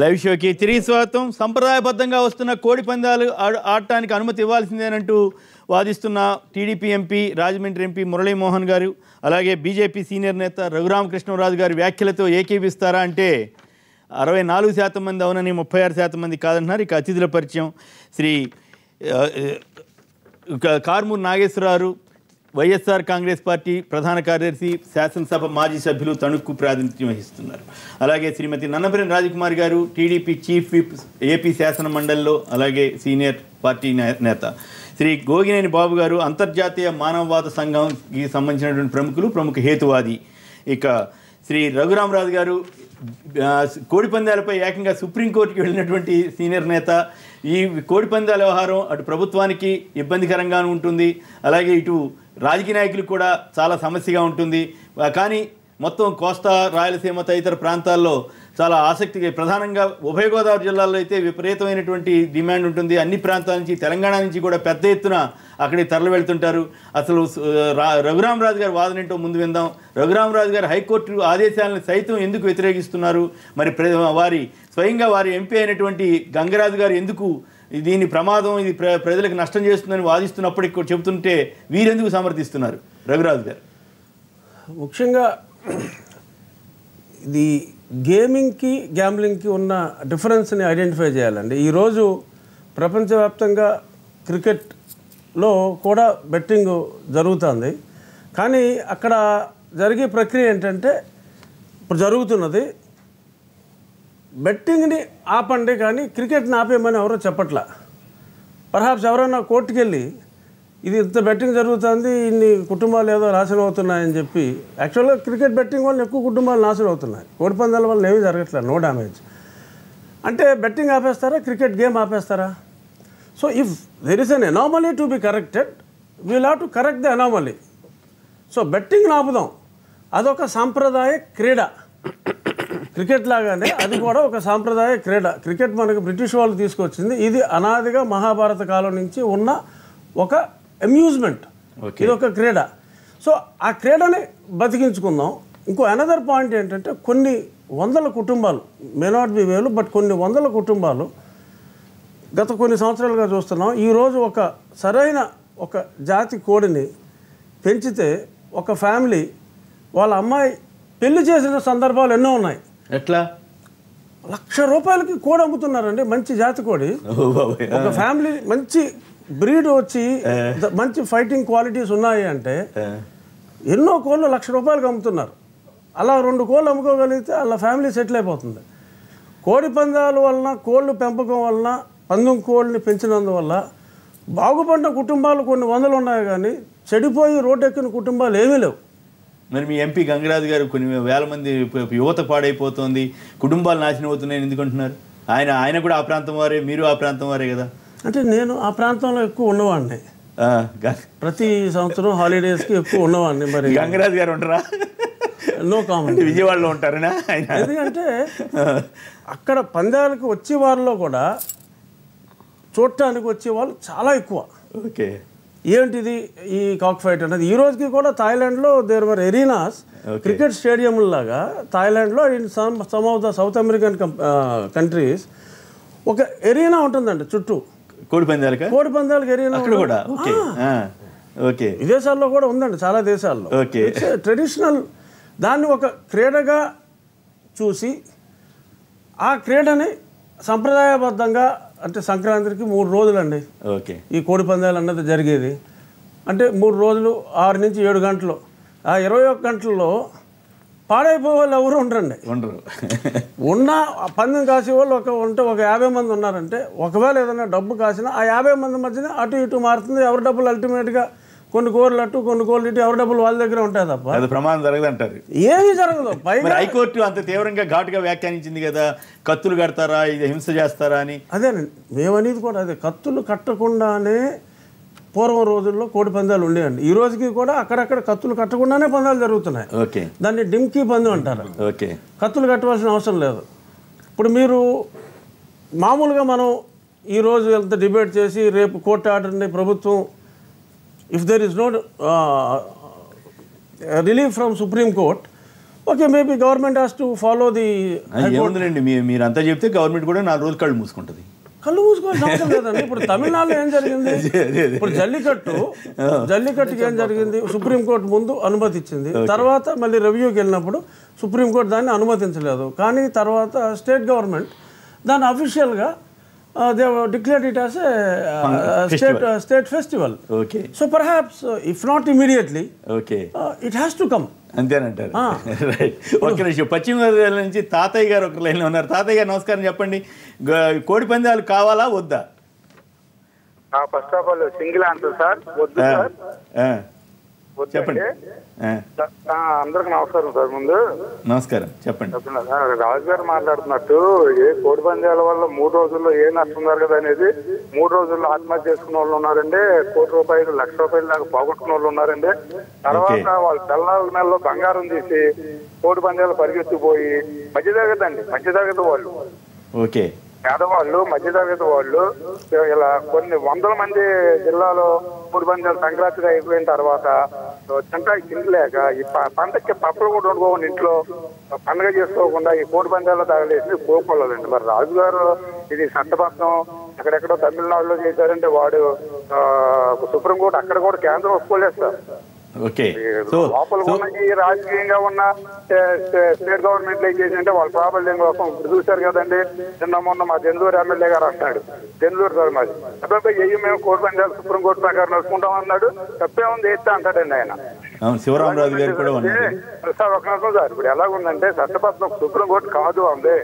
Live షోకి తిరిగి స్వాగతం. సంప్రదాయబద్ధంగా వస్తున్న కోడి పందాలు ఆడటానికి అనుమతి ఇవ్వాల్సిందేనంటూ వాదిస్తున్న TDP MP, Rajahmundry MP Murali Mohan గారు, అలాగే బీజేపీ సీనియర్ నేత రఘురామకృష్ణరాజు గారి వ్యాఖ్యలతో ఏకీపిస్తారా అంటే 64% మంది అవునని, 36% మంది కాదంటున్నారు. ఇక అతిథుల పరిచయం శ్రీ కార్మూర్ నాగేశ్వరరావు, వైఎస్ఆర్ కాంగ్రెస్ పార్టీ ప్రధాన కార్యదర్శి, శాసనసభ మాజీ సభ్యులు, తణుక్కు ప్రాతినిధ్యం వహిస్తున్నారు. అలాగే శ్రీమతి నన్నపనేని రాజకుమార్ గారు, టీడీపీ చీఫ్ విప్, ఏపీ శాసన మండలిలో అలాగే సీనియర్ పార్టీ నేత. శ్రీ గోగినేని బాబు గారు, అంతర్జాతీయ మానవవాద సంఘంకి సంబంధించినటువంటి ప్రముఖ హేతువాది. ఇక శ్రీ రఘురామరాజు గారు, కోడిపందాలపై ఏకంగా సుప్రీంకోర్టుకి వెళ్ళినటువంటి సీనియర్ నేత. ఈ కోడిపందాల వ్యవహారం అటు ప్రభుత్వానికి ఇబ్బందికరంగానూ ఉంటుంది, అలాగే ఇటు రాజకీయ నాయకులకు కూడా చాలా సమస్యగా ఉంటుంది. కానీ మొత్తం కోస్తా, రాయలసీమ తదితర ప్రాంతాల్లో చాలా ఆసక్తిగా, ప్రధానంగా ఉభయ గోదావరి జిల్లాల్లో అయితే విపరీతమైనటువంటి డిమాండ్ ఉంటుంది. అన్ని ప్రాంతాల నుంచి, తెలంగాణ నుంచి కూడా పెద్ద ఎత్తున అక్కడికి తరలి వెళ్తుంటారు. అసలు రఘురామరాజు గారి వాదన ఏంటో ముందు విందాం. రఘురామరాజు గారు హైకోర్టు ఆదేశాలను సైతం ఎందుకు వ్యతిరేకిస్తున్నారు, మరి వారి స్వయంగా వారి ఎంపీ అయినటువంటి గంగరాజు గారు ఎందుకు దీని ప్రమాదం, ఇది ప్రజలకు నష్టం చేస్తుందని వాదిస్తున్నప్పటికీ చెబుతుంటే వీరెందుకు సమర్థిస్తున్నారు రఘురాజు గారు? ముఖ్యంగా ఇది గేమింగ్కి, గ్యాంబ్లింగ్కి ఉన్న డిఫరెన్స్ని ఐడెంటిఫై చేయాలండి. ఈరోజు ప్రపంచవ్యాప్తంగా క్రికెట్లో కూడా బెట్టింగ్ జరుగుతుంది. కానీ అక్కడ జరిగే ప్రక్రియ ఏంటంటే, ఇప్పుడు జరుగుతున్నది బెట్టింగ్ని ఆపండి కానీ క్రికెట్ని ఆపేయమని ఎవరో చెప్పట్లా. పర్హాప్స్ ఎవరైనా కోర్టుకు వెళ్ళి ఇది ఇంత బెట్టింగ్ జరుగుతుంది, ఇన్ని కుటుంబాలు ఏదో నాశనం అవుతున్నాయని చెప్పి, యాక్చువల్గా క్రికెట్ బెట్టింగ్ వల్ల ఎక్కువ కుటుంబాలు నాశనం అవుతున్నాయి, కోడిపందాల వల్ల ఏమీ జరగట్లేదు, నో డ్యామేజ్. అంటే బెట్టింగ్ ఆపేస్తారా, క్రికెట్ గేమ్ ఆపేస్తారా? So if there is an anomaly to be corrected, we'll have to correct the anomaly. So బెట్టింగ్ని ఆపుదాం, అదొక సాంప్రదాయ క్రీడ. క్రికెట్ లాగానే అది కూడా ఒక సాంప్రదాయ క్రీడ. క్రికెట్ మనకు బ్రిటిష్ వాళ్ళు తీసుకొచ్చింది. ఇది అనాదిగా మహాభారత కాలం నుంచి ఉన్న ఒక అమ్యూజ్మెంట్, ఇది ఒక క్రీడ. సో ఆ క్రీడని బతికించుకుందాం. ఇంకో అనదర్ పాయింట్ ఏంటంటే, కొన్ని వందల కుటుంబాలు, మే నాట్ బి వేలు, బట్ కొన్ని వందల కుటుంబాలు గత కొన్ని సంవత్సరాలుగా చూస్తున్నాం. ఈరోజు ఒక సరైన ఒక జాతి కోడిని పెంచితే ఒక ఫ్యామిలీ వాళ్ళ అమ్మాయి పెళ్లి చేసిన సందర్భాలు ఎన్నో ఉన్నాయి. ఎట్లా? ₹1,00,000 కోడి అమ్ముతున్నారండి, మంచి జాతి కోడి. ఒక ఫ్యామిలీ మంచి బ్రీడ్ వచ్చి మంచి ఫైటింగ్ క్వాలిటీస్ ఉన్నాయి అంటే ఎన్నో కోళ్ళు ₹1,00,000 అమ్ముతున్నారు. అలా 2 కోళ్ళు అమ్ముకోగలిగితే అలా ఫ్యామిలీ సెటిల్ అయిపోతుంది. కోడి పందాల వలన, కోళ్ళు పెంపకం వలన, పందెం కోళ్ళని పెంచినందువల్ల బాగుపడిన కుటుంబాలు కొన్ని వందలు ఉన్నాయి, కానీ చెడిపోయి రోడ్డు ఎక్కిన కుటుంబాలు ఏమీ లేవు. మరి మీ ఎంపీ గంగరాజు గారు కొన్ని వేల మంది యువత పాడైపోతుంది, కుటుంబాలు నాశనం అవుతున్నాయని ఎందుకంటున్నారు? ఆయన కూడా ఆ ప్రాంతం వారే, మీరు ఆ ప్రాంతం వారే కదా. అంటే నేను ఆ ప్రాంతంలో ఎక్కువ ఉన్నవాడిని, ప్రతి సంవత్సరం హాలిడేస్కి ఎక్కువ ఉన్నవాడిని. మరి గంగరాజు గారు ఉంటారా? No comment. విజయవాడలో ఉంటారనా? ఎందుకంటే అక్కడ పందాలకు వచ్చే వారిలో కూడా చూడటానికి వచ్చే వాళ్ళు చాలా ఎక్కువ. ఓకే, ఏంటిది ఈ కాక్ ఫైట్ అనేది? ఈ రోజుకి కూడా థాయిలాండ్లో దేర్ వర్ ఎరీనాస్, క్రికెట్ స్టేడియంలాగా థాయిలాండ్లో, in some of the South American countries ఒక ఎరీనా ఉంటుందండి చుట్టూ. కోడిపందాలకు ఎరీనా కూడా విదేశాల్లో కూడా ఉందండి, చాలా దేశాల్లో. ట్రెడిషనల్ దాన్ని ఒక క్రీడగా చూసి ఆ క్రీడని సంప్రదాయబద్ధంగా, అంటే సంక్రాంతికి 3 రోజులండి ఈ కోడిపందాలు అన్నది జరిగేది. అంటే 3 రోజులు, 6 నుంచి 7 గంటలు. ఆ 21 గంటల్లో పాడైపోయే వాళ్ళు ఎవరు ఉండరండి. ఉన్న పందెం కాసే వాళ్ళు ఒక 50 మంది ఉన్నారంటే, ఒకవేళ ఏదైనా డబ్బు కాసినా ఆ 50 మంది మధ్యన అటు ఇటు మారుతుంది. ఎవరి డబ్బులు అల్టిమేట్గా కొన్ని కోళ్ళు అటు, కొన్ని కోళ్ళు ఇటు, ఎవరి డబ్బులు వాళ్ళ దగ్గర ఉంటాయి తప్ప ప్రమాదం జరగదంటారు. ఏమీ జరగదు. పైగా హైకోర్టు అంత తీవ్రంగా ఘాటుగా వ్యాఖ్యానించింది కదా, కత్తులు కడతారా, ఇది హింస చేస్తారా అని. అదేనండి మేమనేది కూడా అదే. కత్తులు కట్టకుండానే పూర్వం రోజుల్లో కోడి పందాలు ఉండేవండి. ఈ రోజుకి కూడా అక్కడక్కడ కత్తులు కట్టకుండానే పందాలు జరుగుతున్నాయి. దాన్ని డిమ్కీ పందెం అంటారు. కత్తులు కట్టవలసిన అవసరం లేదు. ఇప్పుడు మీరు మామూలుగా మనం ఈరోజు ఎంత డిబేట్ చేసి రేపు కోర్టు ఆర్డర్ని ప్రభుత్వం, if there is no relief from supreme court, okay maybe government has to follow the. ఏముందండి, మీరు అంతా చెప్తే గవర్నమెంట్ కూడా 4 రోజులు కళ్ళు మూసుకుంటుంది. కళ్ళు మూసుకోవాల్సిన అవసరం లేదండి. ఇప్పుడు తమిళనాడులో ఏం జరిగింది, ఇప్పుడు జల్లికట్టుకి ఏం జరిగింది, సుప్రీంకోర్టు ముందు అనుమతి ఇచ్చింది, తర్వాత మళ్ళీ రివ్యూకి వెళ్ళినప్పుడు సుప్రీంకోర్టు దాన్ని అనుమతించలేదు. కానీ తర్వాత స్టేట్ గవర్నమెంట్ దాన్ని అఫీషియల్గా they declared it as a state festival. So perhaps if not immediately it has to come. అంతేనంటారు. రైట్. ఒక్క నిమిషం. పశ్చిమ గోదావరి నుంచి తాతయ్య గారు ఒక లైన్లో ఉన్నారు. తాతయ్య గారు నమస్కారం. చెప్పండి, కోడి పందాలు కావాలా వద్దా? First of all single answer sir, వద్దు సార్. చెప్పండి. అందరికి నమస్కారం సార్. ముందు నమస్కారం, చెప్పండి. రాజు గారు మాట్లాడుతున్నట్టు ఏ కోడి పందాల వల్ల 3 రోజుల్లో ఏ నష్టం జరగదు అనేది, 3 రోజుల్లో ఆత్మహత్య చేసుకున్న వాళ్ళు ఉన్నారండి, ₹1,00,000 ₹1,00,000 దాకా పోగొట్టుకున్న వాళ్ళు ఉన్నారండి. తర్వాత వాళ్ళు తెల్లాల నెలలో బంగారం తీసి కోడి పందాలు పరిగెత్తిపోయి మధ్యతరగతి వాళ్ళు, ఓకే, పేదవాళ్ళు, మధ్యతరగతి వాళ్ళు ఇలా కొన్ని వందల మంది జిల్లాలో కోడి పందాలు సంక్రాంతిగా అయిపోయిన తర్వాత తిండి లేక ఈ పంటకి పప్పులు కూడా వండుకోకుండా ఇంట్లో పండుగ చేసుకోకుండా ఈ కోడి పందాల్లో తగలేసి కోరుకోలేదండి. మరి రాజుగారు ఇది చట్టబద్ధం ఎక్కడెక్కడో తమిళనాడులో చేశారంటే వాడు సుప్రీంకోర్టు అక్కడ కూడా కేంద్రం ఒప్పుకోలేదు సార్. లోపల ఉన్న ఈ రాజకీయంగా ఉన్న స్టేట్ గవర్నమెంట్ ఏం చేసిందంటే వాళ్ళ ప్రాబల్యం కోసం ఇప్పుడు చూశారు కదండి. మొన్న మా దెందూరు ఎమ్మెల్యే గారు అంటున్నాడు, దెందూరు సార్ మాది అబ్బాయి అయ్యి మేము కోర్టు పంచాలు సుప్రీంకోర్టు ప్రకారం నడుచుకుంటాం అన్నాడు. తప్పే ఉంది వేస్తే అంటాడండి ఆయన. సార్ ఒక నిమిషం సార్, ఇప్పుడు ఎలాగుందంటే చట్టబద్ధం సుప్రీంకోర్టు కాదు అందే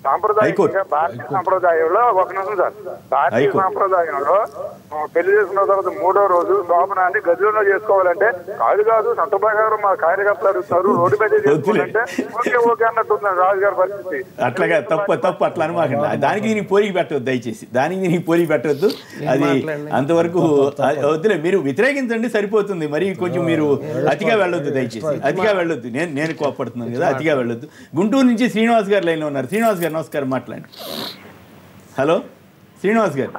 సాంప్రదాయంగా భారతీయ సంప్రదాయంలో. ఒక నిమిషం సార్, భారతీయ సాంప్రదాయంలో పెళ్లి చేసుకున్న తర్వాత 3వ రోజు శోభనాన్ని గదిలో చేసుకోవాలంటే కాదు చట్ట ప్రకారం మా కార్యకర్తలు అడుగుతారు, రోడ్డు మీద చేసుకోవాలంటే ఓకే అన్నట్టుంది రాజుగారి పరిస్థితి. అట్లాగా తప్పు అట్లా అనమాకండి. దానికి దీనికి పోలికి పెట్టవద్దు, దయచేసి దానికి దీనికి పోలికి పెట్టవద్దు. అది అంతవరకు వద్దులే, మీరు వ్యతిరేకించండి సరిపోతుంది. మరి కొంచెం మీరు అతిగా వెళ్ళొద్దు, దయచేసి అతిగా వెళ్ళొద్దు. నేను కోపడుతున్నాను కదా, అతిగా వెళ్ళొద్దు. గుంటూరు నుంచి శ్రీనివాస్ గారు లైన్లో ఉన్నారు. శ్రీనివాస్ గారు నమస్కారం, మాట్లాడండి. హలో శ్రీనివాస్ గారు.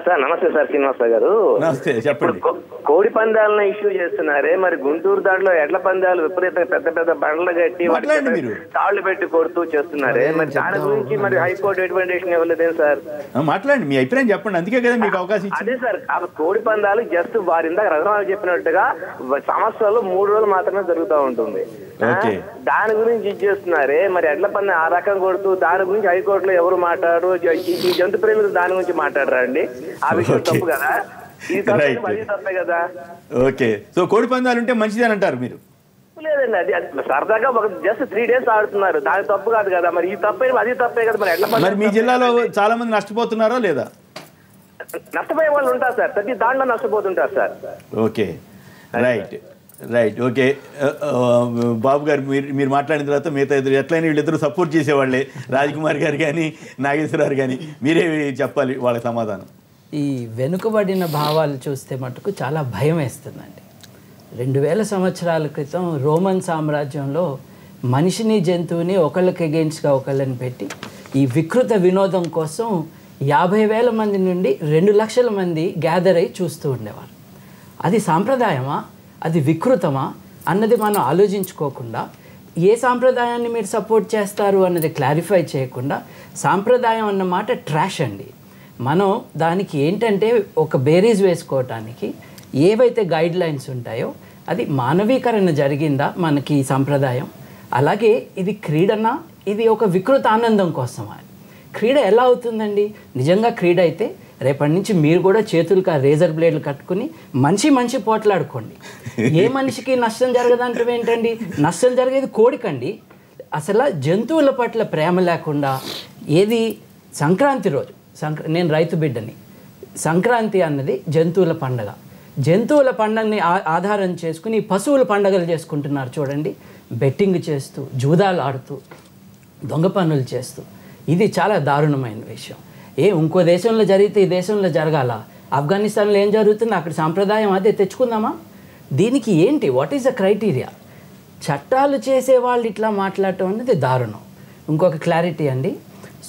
సార్ నమస్తే సార్. శ్రీనివాస గారు నమస్తే, చెప్పండి. కోడి పందాలను ఇష్యూ చేస్తున్నారే, మరి గుంటూరు దాంట్లో ఎడ్ల పందాలు విపరీతంగా పెద్ద బండ్లు కట్టి తాళ్లు పెట్టి కొడుతూ చేస్తున్నారే, మరి దాని గురించి మరి హైకోర్టు ఎటువంటి డెసిషన్ ఇవ్వలేదేం సార్? మాట్లాడండి, మీ అభిప్రాయం చెప్పండి. అందుకే కదా మీకు అవకాశం. అదే సార్, కోడి పందాలు జస్ట్ వారిందా రఘునాథ్ చెప్పినట్టుగా సంవత్సరాలు 3 రోజులు మాత్రమే జరుగుతూ ఉంటుంది. దాని గురించి ఇచ్చేస్తున్నారే, మరి ఎడ్ల పందెం ఆ రకం కొడుతూ దాని గురించి హైకోర్టులో ఎవరు మాట్లాడరు, ఈ జంతు ప్రేమికులు దాని గురించి మాట్లాడరా అండి? ఆ విషయం తప్పు కదా, ఇది తప్పే కదా. ఓకే, సో కోడి పందాలు ఉంటే మంచిదని అంటారు మీరు? లేదండి, అది సరదాగా ఒక జస్ట్ 3 days ఆడుతున్నారు, దాని తప్పు కాదు కదా. మరి ఈ తప్పే అది తప్పే కదా. మరి ఎడ్ల పందెం మీ జిల్లాలో చాలా మంది నష్టపోతున్నారా లేదా? నష్టపోయే వాళ్ళు ఉంటారు సార్, ప్రతి దాంట్లో నష్టపోతుంటారు సార్. Okay, right. ఓకే బాబు గారు, మీరు మాట్లాడిన తర్వాత మిగతా ఇద్దరు ఎట్లయినా వీళ్ళిద్దరూ సపోర్ట్ చేసేవాళ్ళే, రాజ్కుమార్ గారు కానీ నాగేశ్వరరావు కానీ. మీరే చెప్పాలి వాళ్ళ సమాధానం. ఈ వెనుకబడిన భావాలు చూస్తే మటుకు చాలా భయం వేస్తుందండి. 2000 సంవత్సరాల క్రితం రోమన్ సామ్రాజ్యంలో మనిషిని జంతువుని ఒకళ్ళకి అగెయిన్స్ట్గా ఒకళ్ళని పెట్టి ఈ వికృత వినోదం కోసం 50,000 మంది నుండి 2 లక్షల మంది గ్యాదర్ అయి చూస్తూ ఉండేవారు. అది సాంప్రదాయమా, అది వికృతమా అన్నది మనం ఆలోచించుకోకుండా, ఏ సాంప్రదాయాన్ని మీరు సపోర్ట్ చేస్తారు అన్నది క్లారిఫై చేయకుండా, సాంప్రదాయం అన్నమాట ట్రాష్ అండి. మనం దానికి ఏంటంటే ఒక బేరీజ్ వేసుకోవటానికి ఏవైతే గైడ్ లైన్స్ ఉంటాయో, అది మానవీకరణ జరిగిందా మనకి ఈ సంప్రదాయం, అలాగే ఇది క్రీడనా, ఇది ఒక వికృత ఆనందం కోసమా? క్రీడ ఎలా అవుతుందండి? నిజంగా క్రీడ అయితే రేపటి నుంచి మీరు కూడా చేతులకు రేజర్ బ్లేడ్లు కట్టుకుని మంచి పోట్లాడుకోండి. ఏ మనిషికి నష్టం జరగదంటే ఏంటండి? నష్టం జరిగేది కోడికండి. అసలు జంతువుల పట్ల ప్రేమ లేకుండా ఏది సంక్రాంతి రోజు, నేను రైతు బిడ్డని, సంక్రాంతి అన్నది జంతువుల పండగ. జంతువుల పండగని ఆధారం చేసుకుని పశువుల పండగలు చేసుకుంటున్నారు చూడండి. బెట్టింగ్ చేస్తూ, జూదాలు ఆడుతూ, దొంగ పనులు చేస్తూ. ఇది చాలా దారుణమైన విషయం. ఇంకో దేశంలో జరిగితే ఈ దేశంలో జరగాల? ఆఫ్ఘనిస్తాన్లో ఏం జరుగుతుంది, అక్కడ సాంప్రదాయం అదే తెచ్చుకుందామా? దీనికి ఏంటి, వాట్ ఈస్ ద క్రైటీరియా? చట్టాలు చేసే వాళ్ళు ఇట్లా మాట్లాడటం అనేది దారుణం. ఇంకొక క్లారిటీ అండి,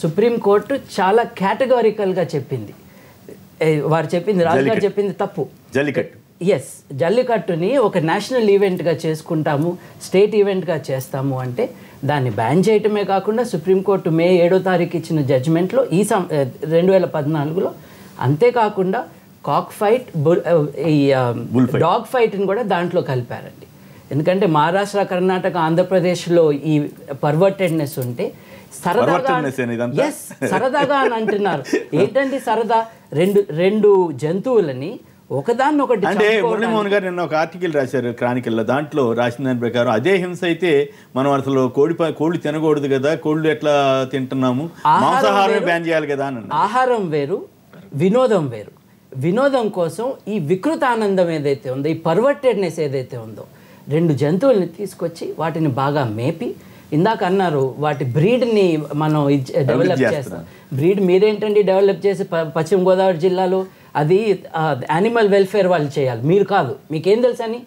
సుప్రీంకోర్టు చాలా కేటగారికల్గా చెప్పింది. వారు చెప్పింది, రాజుగారు చెప్పింది తప్పు. ఎస్, జల్లికట్టుని ఒక నేషనల్ ఈవెంట్గా చేసుకుంటాము, స్టేట్ ఈవెంట్గా చేస్తాము అంటే దాన్ని బ్యాన్ చేయటమే కాకుండా సుప్రీంకోర్టు మే 7వ తారీఖు ఇచ్చిన జడ్జిమెంట్లో 2014లో, అంతేకాకుండా కాక్ ఫైట్, ఈ డాగ్ ఫైట్ని కూడా దాంట్లో కలిపారండి. ఎందుకంటే మహారాష్ట్ర, కర్ణాటక, ఆంధ్రప్రదేశ్లో ఈ పర్వర్టెడ్నెస్ ఉంటే సరదాగా అని అంటున్నారు. ఏంటండి సరదా? రెండు జంతువులని ఒకదాన్నొకటి అంటే మురళీమోహన్ గారు నిన్న ఒక ఆర్టికల్ రాశారు క్రానికల్లో. దాంట్లో రాసిన దాని ప్రకారం అదే హింస అయితే మనం అసలు కోళ్ళు తినకూడదు కదా, కోళ్ళు ఎట్లా తింటున్నాము, మాంసాహారం బ్యాన్ చేయాలి కదా అని. ఆహారం వేరు, వినోదం వేరు. వినోదం కోసం ఈ వికృత ఆనందం ఏదైతే ఉందో, ఈ పర్వర్టెడ్నెస్ ఏదైతే ఉందో, 2 జంతువుల్ని తీసుకొచ్చి వాటిని బాగా మేపి, ఇందాక అన్నారు వాటి బ్రీడ్ని మనం డెవలప్ చేస్తాం. బ్రీడ్ మీరేంటండి డెవలప్ చేసి పశ్చిమ గోదావరి జిల్లాలో అది యానిమల్ వెల్ఫేర్ వాళ్ళు చేయాలి, మీరు కాదు. మీకేం తెలుసని?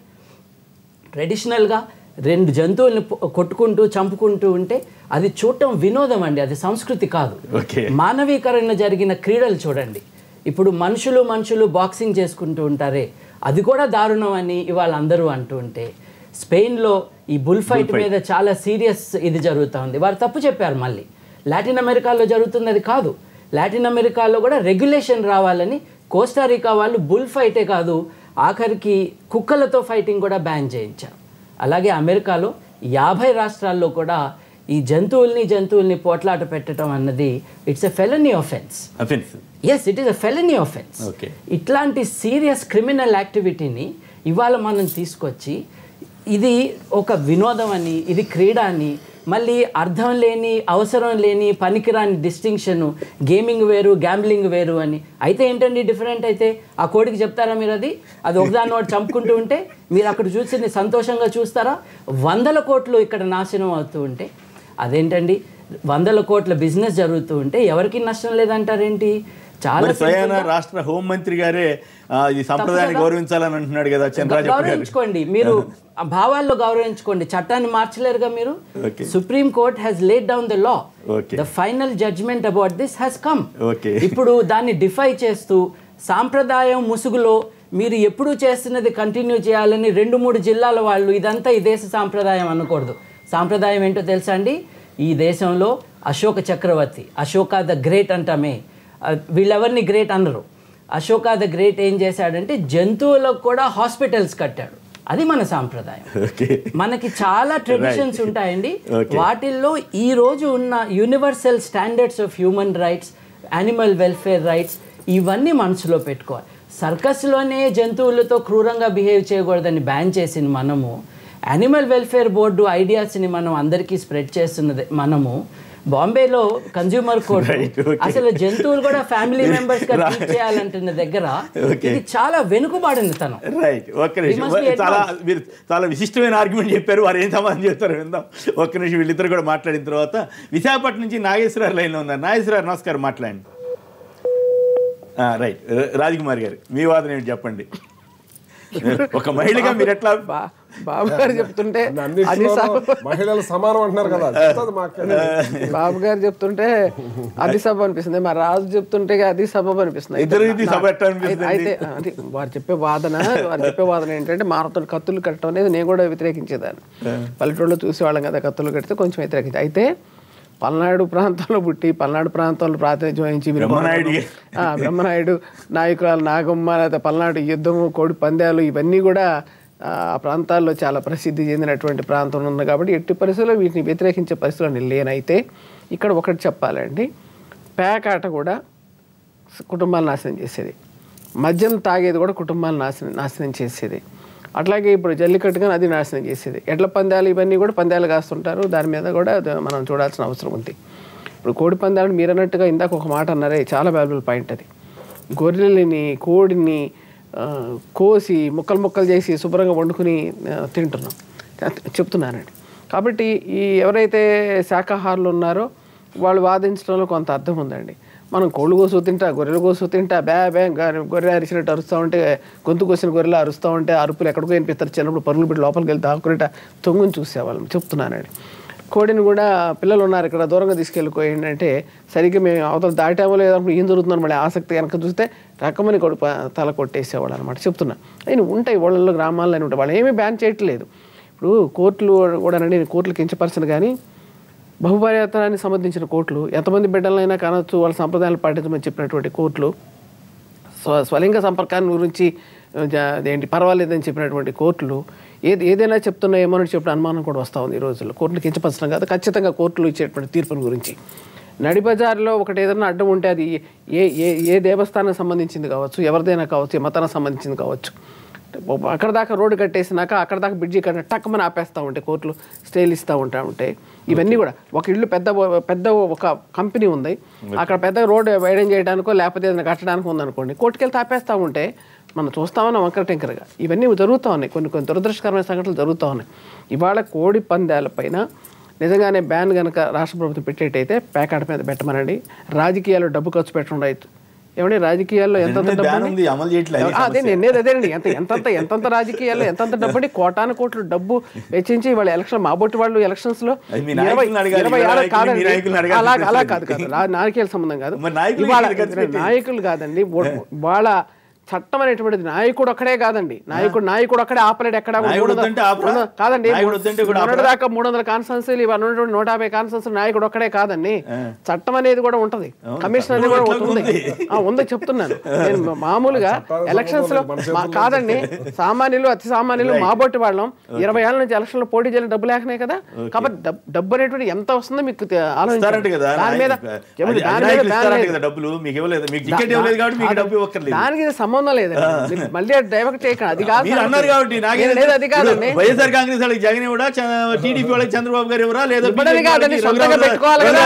ట్రెడిషనల్గా 2 జంతువుల్ని కొట్టుకుంటూ చంపుకుంటూ ఉంటే అది చూడటం వినోదం అండి, అది సంస్కృతి కాదు. మానవీకరణ జరిగిన క్రీడలు చూడండి. ఇప్పుడు మనుషులు బాక్సింగ్ చేసుకుంటూ ఉంటారే, అది కూడా దారుణం అని ఇవాళ అందరూ అంటూ ఉంటే, స్పెయిన్లో ఈ బుల్ ఫైట్ మీద చాలా సీరియస్ ఇది జరుగుతూ ఉంది. వారు తప్పు చెప్పారు. మళ్ళీ లాటిన్ అమెరికాలో జరుగుతుంది అది కాదు. లాటిన్ అమెరికాలో కూడా రెగ్యులేషన్ రావాలని కోస్టారికా వాళ్ళు బుల్ ఫైటే కాదు, ఆఖరికి కుక్కలతో ఫైటింగ్ కూడా బ్యాన్ చేయించారు. అలాగే అమెరికాలో 50 రాష్ట్రాల్లో కూడా ఈ జంతువుల్ని పోట్లాట పెట్టడం అన్నది it's a felony offence. Yes, it is a felony offence. ఇట్లాంటి సీరియస్ క్రిమినల్ యాక్టివిటీని ఇవాళ మనం తీసుకొచ్చి ఇది ఒక వినోదం అని, ఇది క్రీడ అని, మళ్ళీ అర్థం లేని, అవసరం లేని, పనికిరాని డిస్టింక్షను, గేమింగ్ వేరు, గ్యాంబ్లింగ్ వేరు అని. అయితే ఏంటండి డిఫరెంట్? అయితే ఆ కోడికి చెప్తారా మీరు? అది ఒకదాన్ని ఒకటి చంపుకుంటూ ఉంటే మీరు అక్కడ చూసి సంతోషంగా చూస్తారా? 100 కోట్లు ఇక్కడ నాశనం అవుతూ ఉంటే, అదేంటండి 100 కోట్ల బిజినెస్ జరుగుతూ ఉంటే ఎవరికి నష్టం లేదంటారేంటి? చాలా స్వయాన రాష్ట్ర హోంమంత్రి గారే ఈ సంప్రదాయాన్ని గౌరవించాలని అంటున్నాడు కదా. గౌరవించుకోండి, మీరు భావాల్లో గౌరవించుకోండి, చట్టాన్ని మార్చలేరుగా మీరు. Supreme court has laid down the law, the final judgment about this has come. ఇప్పుడు దాన్ని డిఫై చేస్తూ సాంప్రదాయం ముసుగులో మీరు ఎప్పుడు చేస్తున్నది కంటిన్యూ చేయాలని 2-3 జిల్లాల వాళ్ళు ఇదంతా ఈ దేశ సాంప్రదాయం అనకూడదు. సాంప్రదాయం ఏంటో తెలుసా అండి? ఈ దేశంలో అశోక చక్రవర్తి, అశోక ద గ్రేట్ అంటామే, వీళ్ళెవరిని గ్రేట్ అనరు. అశోక ద గ్రేట్ ఏం చేశాడంటే జంతువులకు కూడా హాస్పిటల్స్ కట్టాడు. అది మన సాంప్రదాయం. మనకి చాలా ట్రెడిషన్స్ ఉంటాయండి. వాటిల్లో ఈ రోజు ఉన్న universal standards of human rights, animal welfare rights, ఇవన్నీ మనసులో పెట్టుకోవాలి. సర్కస్లోనే జంతువులతో క్రూరంగా బిహేవ్ చేయకూడదని బ్యాన్ చేసిన మనము, యానిమల్ వెల్ఫేర్ బోర్డు ఐడియాస్ని మనం అందరికీ స్ప్రెడ్ చేస్తున్నది మనము. బాంబేలో కన్జ్యూమర్ కోర్టు అసలు జంతువులు కూడా ఫ్యామిలీ మెంబర్స్ గా ట్రీట్ చేయాలంటున్న దగ్గర ఇది చాలా వెనుకబాడింది తనం. రైట్, ఒక్క నిమిషం. మీరు చాలా విశిష్టమైన ఆర్గ్యుమెంట్ చెప్పారు. వారు ఏం సమాధానం చెప్తారో విందాం. ఒక్క నిమిషం, వీళ్ళిద్దరు కూడా మాట్లాడిన తర్వాత విశాఖపట్నం నుంచి నాగేశ్వరరావు లైన్లో ఉన్నారు. నాగేశ్వరరావు నమస్కారం, మాట్లాడండి. రైట్, రాజకుమారి గారు మీ వాదన ఏంటి చెప్పండి. ఒక మహిళగా మీరు ఎట్లా? బాబు గారు చెప్తుంటే మహిళలు సమానం అంటున్నారు కదా, బాబు గారు చెప్తుంటే అది సభ అనిపిస్తుంది, మా రాజు చెప్తుంటే అది సభ అనిపిస్తుంది. అయితే అది వారు చెప్పే వాదన ఏంటంటే మారతో కత్తులు కట్టడం అనేది నేను కూడా వ్యతిరేకించేదాన్ని. పల్లెటూళ్ళలో చూసేవాళ్ళం కదా, కత్తులు కడితే కొంచెం వ్యతిరేకించి. అయితే పల్నాడు ప్రాంతంలో పుట్టి పల్నాడు ప్రాంతంలో ప్రాతినిధ్యం వహించి బ్రహ్మనాయుడు నాయకురాలు నాగమ్మ, లేదా పల్నాడు యుద్ధము, కోడి పందాలు, ఇవన్నీ కూడా ఆ ప్రాంతాల్లో చాలా ప్రసిద్ధి చెందినటువంటి ప్రాంతం ఉంది. కాబట్టి ఎట్టి పరిస్థితుల్లో వీటిని వ్యతిరేకించే పరిస్థితులు లేనైతే ఇక్కడ ఒకటి చెప్పాలండి, పేకాట కూడా కుటుంబాలు నాశనం చేసేది, మద్యం తాగేది కూడా కుటుంబాలు నాశనం చేసేది. అట్లాగే ఇప్పుడు జల్లికట్టు కానీ అది నాశనం చేసేది. ఎడ్ల పందాలు ఇవన్నీ కూడా పందాలు కాస్తుంటారు, దాని మీద కూడా మనం చూడాల్సిన అవసరం ఉంది. ఇప్పుడు కోడి పందాలు మీరు అన్నట్టుగా ఇందాక ఒక మాట అన్నారే, చాలా వాల్యుబుల్ పాయింట్ అది. గొర్రెలని, కోడిని కోసి ముక్కలు చేసి శుభ్రంగా వండుకుని తింటున్నాం చెప్తున్నానండి. కాబట్టి ఈ ఎవరైతే శాకాహారులు ఉన్నారో వాళ్ళు వాదించడంలో కొంత అర్థం ఉందండి. మనం కోళ్ళు కోసు తింటా, గొర్రెలు కోసు తింటా, గొర్రె అరిచినట్టు అరుస్తూ ఉంటే, గొంతు కోసిన గొర్రెలు అరుస్తూ ఉంటే అరుపులు ఎక్కడికో వినిపిస్తారు. చిన్నప్పుడు పరుగులు పెట్టి లోపలికి వెళ్తే ఆకుకుంటా తొంగుని చూసేవాళ్ళం చెప్తున్నానండి. కోడిని కూడా పిల్లలు ఉన్నారు ఇక్కడ దూరంగా తీసుకెళ్ళిపోయింది అంటే సరిగ్గా మేము అవతల దాటామో లేదన్నప్పుడు ఏం జరుగుతుందని మళ్ళీ ఆసక్తి కనుక చూస్తే రకమని కొడు తల కొట్టేసేవాళ్ళు అనమాట చెప్తున్నా. అయినా ఉంటాయి ఊళ్ళల్లో గ్రామాల్లో ఉంటాయి, వాళ్ళు ఏమీ బ్యాన్ చేయట్లేదు. ఇప్పుడు కోర్టులు కూడా కోర్టులు కించపరచను కానీ బహుభార్యాతనానికి సంబంధించిన కోర్టులు ఎంతమంది బిడ్డలైనా కానొచ్చు వాళ్ళ సంప్రదాయాలు పాటించమని చెప్పినటువంటి కోర్టులు, స్వలింగ సంపర్కాన్ని గురించి ఏంటి పర్వాలేదని చెప్పినటువంటి కోర్టులు ఏదైనా చెప్తున్నాయేమో అని చెప్పిన అనుమానం కూడా వస్తూ ఉంది ఈ రోజుల్లో. కోర్టులు కించపరచడం కాదు, ఖచ్చితంగా కోర్టులు ఇచ్చేటువంటి తీర్పుల గురించి. నడిబజార్లో ఒకటి ఏదైనా అడ్డం ఉంటే అది ఏ దేవస్థానానికి సంబంధించింది కావచ్చు, ఎవరిదైనా కావచ్చు, ఏ మతానికి సంబంధించింది కావచ్చు, అక్కడ దాకా రోడ్డు కట్టేసినాక అక్కడ దాకా బ్రిడ్జి కట్టిన టక్కమని ఆపేస్తూ ఉంటాయి కోర్టులు, స్టేలు ఇస్తూ ఉంటాయి. ఇవన్నీ కూడా ఒక ఇల్లు పెద్ద ఒక కంపెనీ ఉంది, అక్కడ పెద్ద రోడ్డు వైడెన్ చేయడానికో లేకపోతే ఏదైనా కట్టడానికి ఉందనుకోండి, కోర్టుకెళ్ళి ఆపేస్తూ ఉంటే మనం చూస్తామని వంకర టెంకరగా ఇవన్నీ జరుగుతూ ఉన్నాయి. కొన్ని దురదృష్టకరమైన సంఘటనలు జరుగుతూ ఉన్నాయి. ఇవాళ కోడి పందాలపైన నిజంగానే బ్యాన్ కనుక రాష్ట్ర ప్రభుత్వం పెట్టేటైతే ప్యాకాట మీద పెట్టమనండి. రాజకీయాల్లో డబ్బు ఖర్చు పెట్టడం రైతు ఏమంటే రాజకీయాల్లో ఎంతంత అదేనండి ఎంతంత రాజకీయాల్లో ఎంతంత డబ్బు అండి, కోటాను కోట్లు డబ్బు వెచ్చించి వాళ్ళ ఎలక్షన్ మాబొట్టి వాళ్ళు ఎలక్షన్స్ లో 26 కాదండి, అలా కాదు నాయకుల సంబంధం కాదు, ఇవాళ నాయకులు కాదండి. వాళ్ళ చట్టం అనేటువంటిది నాయకుడు ఒక్కడే కాదండి, నాయకుడు ఒక్కడే ఆపలేడు. ఎక్కడ కాదండి, దాకా 300 కాన్స్టిట్యున్సీలు ఇవాళ 150 కాన్స్టిట్యున్సీలు నాయకుడు ఒక్కడే కాదండి. చట్టం అనేది కూడా ఉంటది, కమిషన్ అనేది కూడా ఉంది చెప్తున్నాను నేను. మామూలుగా ఎలక్షన్స్ లో కాదండి, సామాన్యులు అతి సామాన్యులు మాబొట్టి వాళ్ళం 20 ఏళ్ళ నుంచి ఎలక్షన్ లో పోటీ చేయాలని డబ్బు లేకనే కదా. కాబట్టి డబ్బు అనేటువంటి ఎంత వస్తుందో మీకు ఆలోచించాలి. దానికి సంబంధం లేదండి, మళ్ళీ డైవర్ట్ చేయకండి. అది కాదు, అది కాదండి, వైఎస్ఆర్ కాంగ్రెస్ వాళ్ళకి జగన్ ఇవ్వడా, టీడీపీ వాళ్ళకి చంద్రబాబు గారు ఇవ్వరా, లేదా కాదండి, సొంతంగా పెట్టుకోవాలి కదా,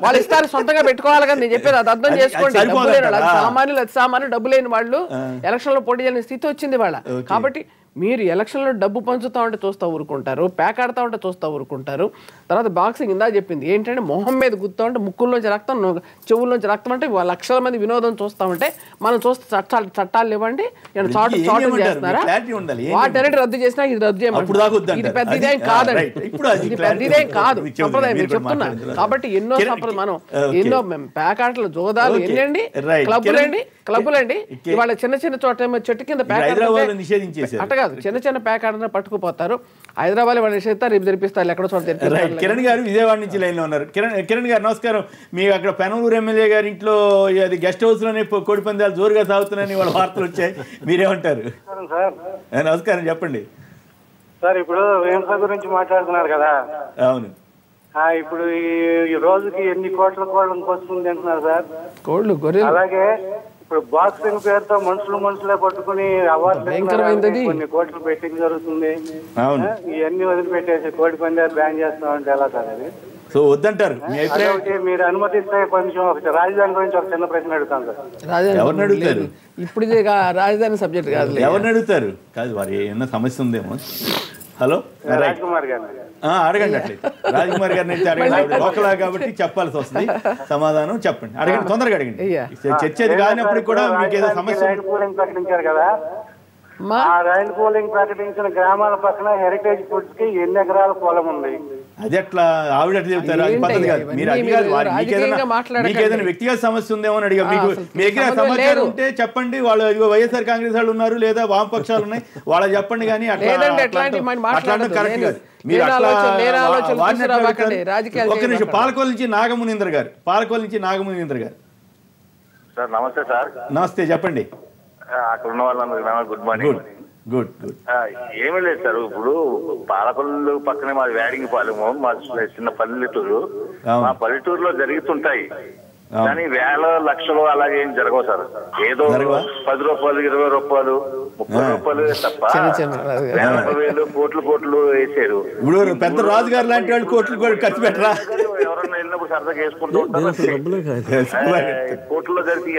వాళ్ళు ఇస్తారు సొంతంగా పెట్టుకోవాలి కదా. నేను చెప్పేది అది అర్థం చేసుకోండి. సామాన్యులు అతి సామాన్యులు డబ్బు లేని వాళ్ళు ఎలక్షన్ లో పోటీ చేయని స్థితి వచ్చింది వాళ్ళ. కాబట్టి మీరు ఎలక్షన్లో డబ్బు పంచుతూ ఉంటే చూస్తూ ఊరుకుంటారు, ప్యాక్ ఆడుతూ ఉంటే చూస్తూ ఊరుకుంటారు. తర్వాత బాక్సింగ్ ఇందా చెప్పింది ఏంటంటే మొహం మీద గుర్తూ ఉంటే ముక్కుల్లోంచి రక్తం, చెవుల్లోంచి రక్తం అంటే లక్షల మంది వినోదం చూస్తూ ఉంటే మనం చూస్తే చట్టాలు ఇవ్వండి, చాటు చేస్తున్నారా, వాటన్నిటి రద్దు చేసినా ఇది రద్దు చేయమంటారు. ఇది పెద్ద ఇదేం కాదండి, ఇది పెద్ద ఇదేం కాదు, సంప్రదాయం నేను చెప్తున్నా. కాబట్టి ఎన్నో మనం ఎన్నో ప్యాక్ ఆటలు జోదాలు ఎన్నండి, క్లబ్బులండి ఇవాళ చిన్న చోట చెట్టు కింద ప్యాక్ అట్ట కాదు, చిన్న ప్యాక్ ఆటనే పట్టుకుపోతారు. హైదరాబాద్ వాళ్ళు నిషేధిస్తారు, రేపు జరిపిస్తారు, ఎక్కడో చోట జరిపిస్తారు. కిరణ్ గారు విజయవాడ నుంచి లైన్ లో ఉన్నారు. కిరణ్ గారు నమస్కారం. మీకు అక్కడ పెనమలూరు ఎమ్మెల్యే గారి ఇంట్లో అది గెస్ట్ హౌస్ లోనే కోడి పందాలు జోరుగా సాగుతున్నాయని వాళ్ళ వార్తలు వచ్చాయి, మీరేమంటారు? నమస్కారం, చెప్పండి సార్. ఇప్పుడు వ్యవసాయ గురించి మాట్లాడుతున్నారు కదా. అవును, ఇప్పుడు ఈ రోజుకి ఎన్ని కోట్ల కోళ్ళకి వస్తుంది అంటున్నారు సార్. కోళ్ళు గొర్రెలు. అలాగే ఇప్పుడు బాక్సింగ్ పేరుతో మనుషులే పట్టుకుని అవార్డు కొన్ని కోట్లు బెట్టింగ్ జరుగుతుంది. ఇవన్నీ వదిలిపెట్టేసి కోడి పందాలు బ్యాన్ చేస్తామంటే ఎలా సార్ అది? సో వద్దంటారు. మీరు అనుమతిస్తే కొంచెం రాజధాని గురించి ఒక చిన్న ప్రశ్న అడుగుతాను సార్. ఎవరిని అడుగుతారు? ఇప్పుడు రాజధాని సబ్జెక్ట్ కాదు, ఎవరిని అడుగుతారు? కాదు, వారి ఏమన్నా సమస్య ఉందేమో. హలో, రాజ్కుమార్ గారు అడగండి. అట్లయితే రాజ్కుమార్ గారిని అయితే అడగండి, లోకల్ కాబట్టి చెప్పాల్సి వస్తుంది. సమాధానం చెప్పండి, అడగండి, తొందరగా అడగండి. చర్చ అది కానప్పుడు కూడా మీకు ఏదో సమస్య ప్రకటించారు కదా, ఆ రైన్ కూలింగ్ ప్రకటించిన గ్రామాల పక్కన హెరిటేజ్ ఫుడ్స్ కి ఎన్ని ఎకరాల పొలం ఉంది? అది ఎట్లా ఆవిడ ఎట్లా చెప్తారు? అది పద్ధతి కాదు. మీరు మీకేదైనా వ్యక్తిగత సమస్య ఉందేమో అని అడిగా. మీకు మీ దగ్గర సమాచారం ఉంటే చెప్పండి. వాళ్ళు వైఎస్ఆర్ కాంగ్రెస్ వాళ్ళు ఉన్నారు, లేదా వామపక్షాలు ఉన్నాయి, వాళ్ళకి చెప్పండి. కానీ అట్లా కరెక్ట్ కాదు. మీరు ఒక్క నిమిషం. పాలకోల నుంచి నాగమునీందర్ గారు సార్. నమస్తే సార్. నమస్తే, చెప్పండి. అక్కడ ఉన్న వాళ్ళందరూ గుడ్ మార్నింగ్. గుడ్. ఏమీ లేదు సార్. ఇప్పుడు పాలకొల్లు పక్కనే మాది వేడింగి పాలెము, మా చిన్న పల్లెటూరు. మా పల్లెటూరులో జరుగుతుంటాయి, కానీ వేల లక్షలు అలాగే ఏం జరగవు సార్. ఏదో 10 రూపాయలు, 20 రూపాయలు, 30 రూపాయలు తప్ప వేలు కోట్లు వేసారు. ఇప్పుడు పెద్ద రాజుగారు లాంటి వాళ్ళు కోట్లు ఖర్చు పెట్టరా? ఎవరన్నా వెళ్ళినప్పుడు సరదాగా వేసుకుంటూ ఉంటారు. కోట్లలో జరిపి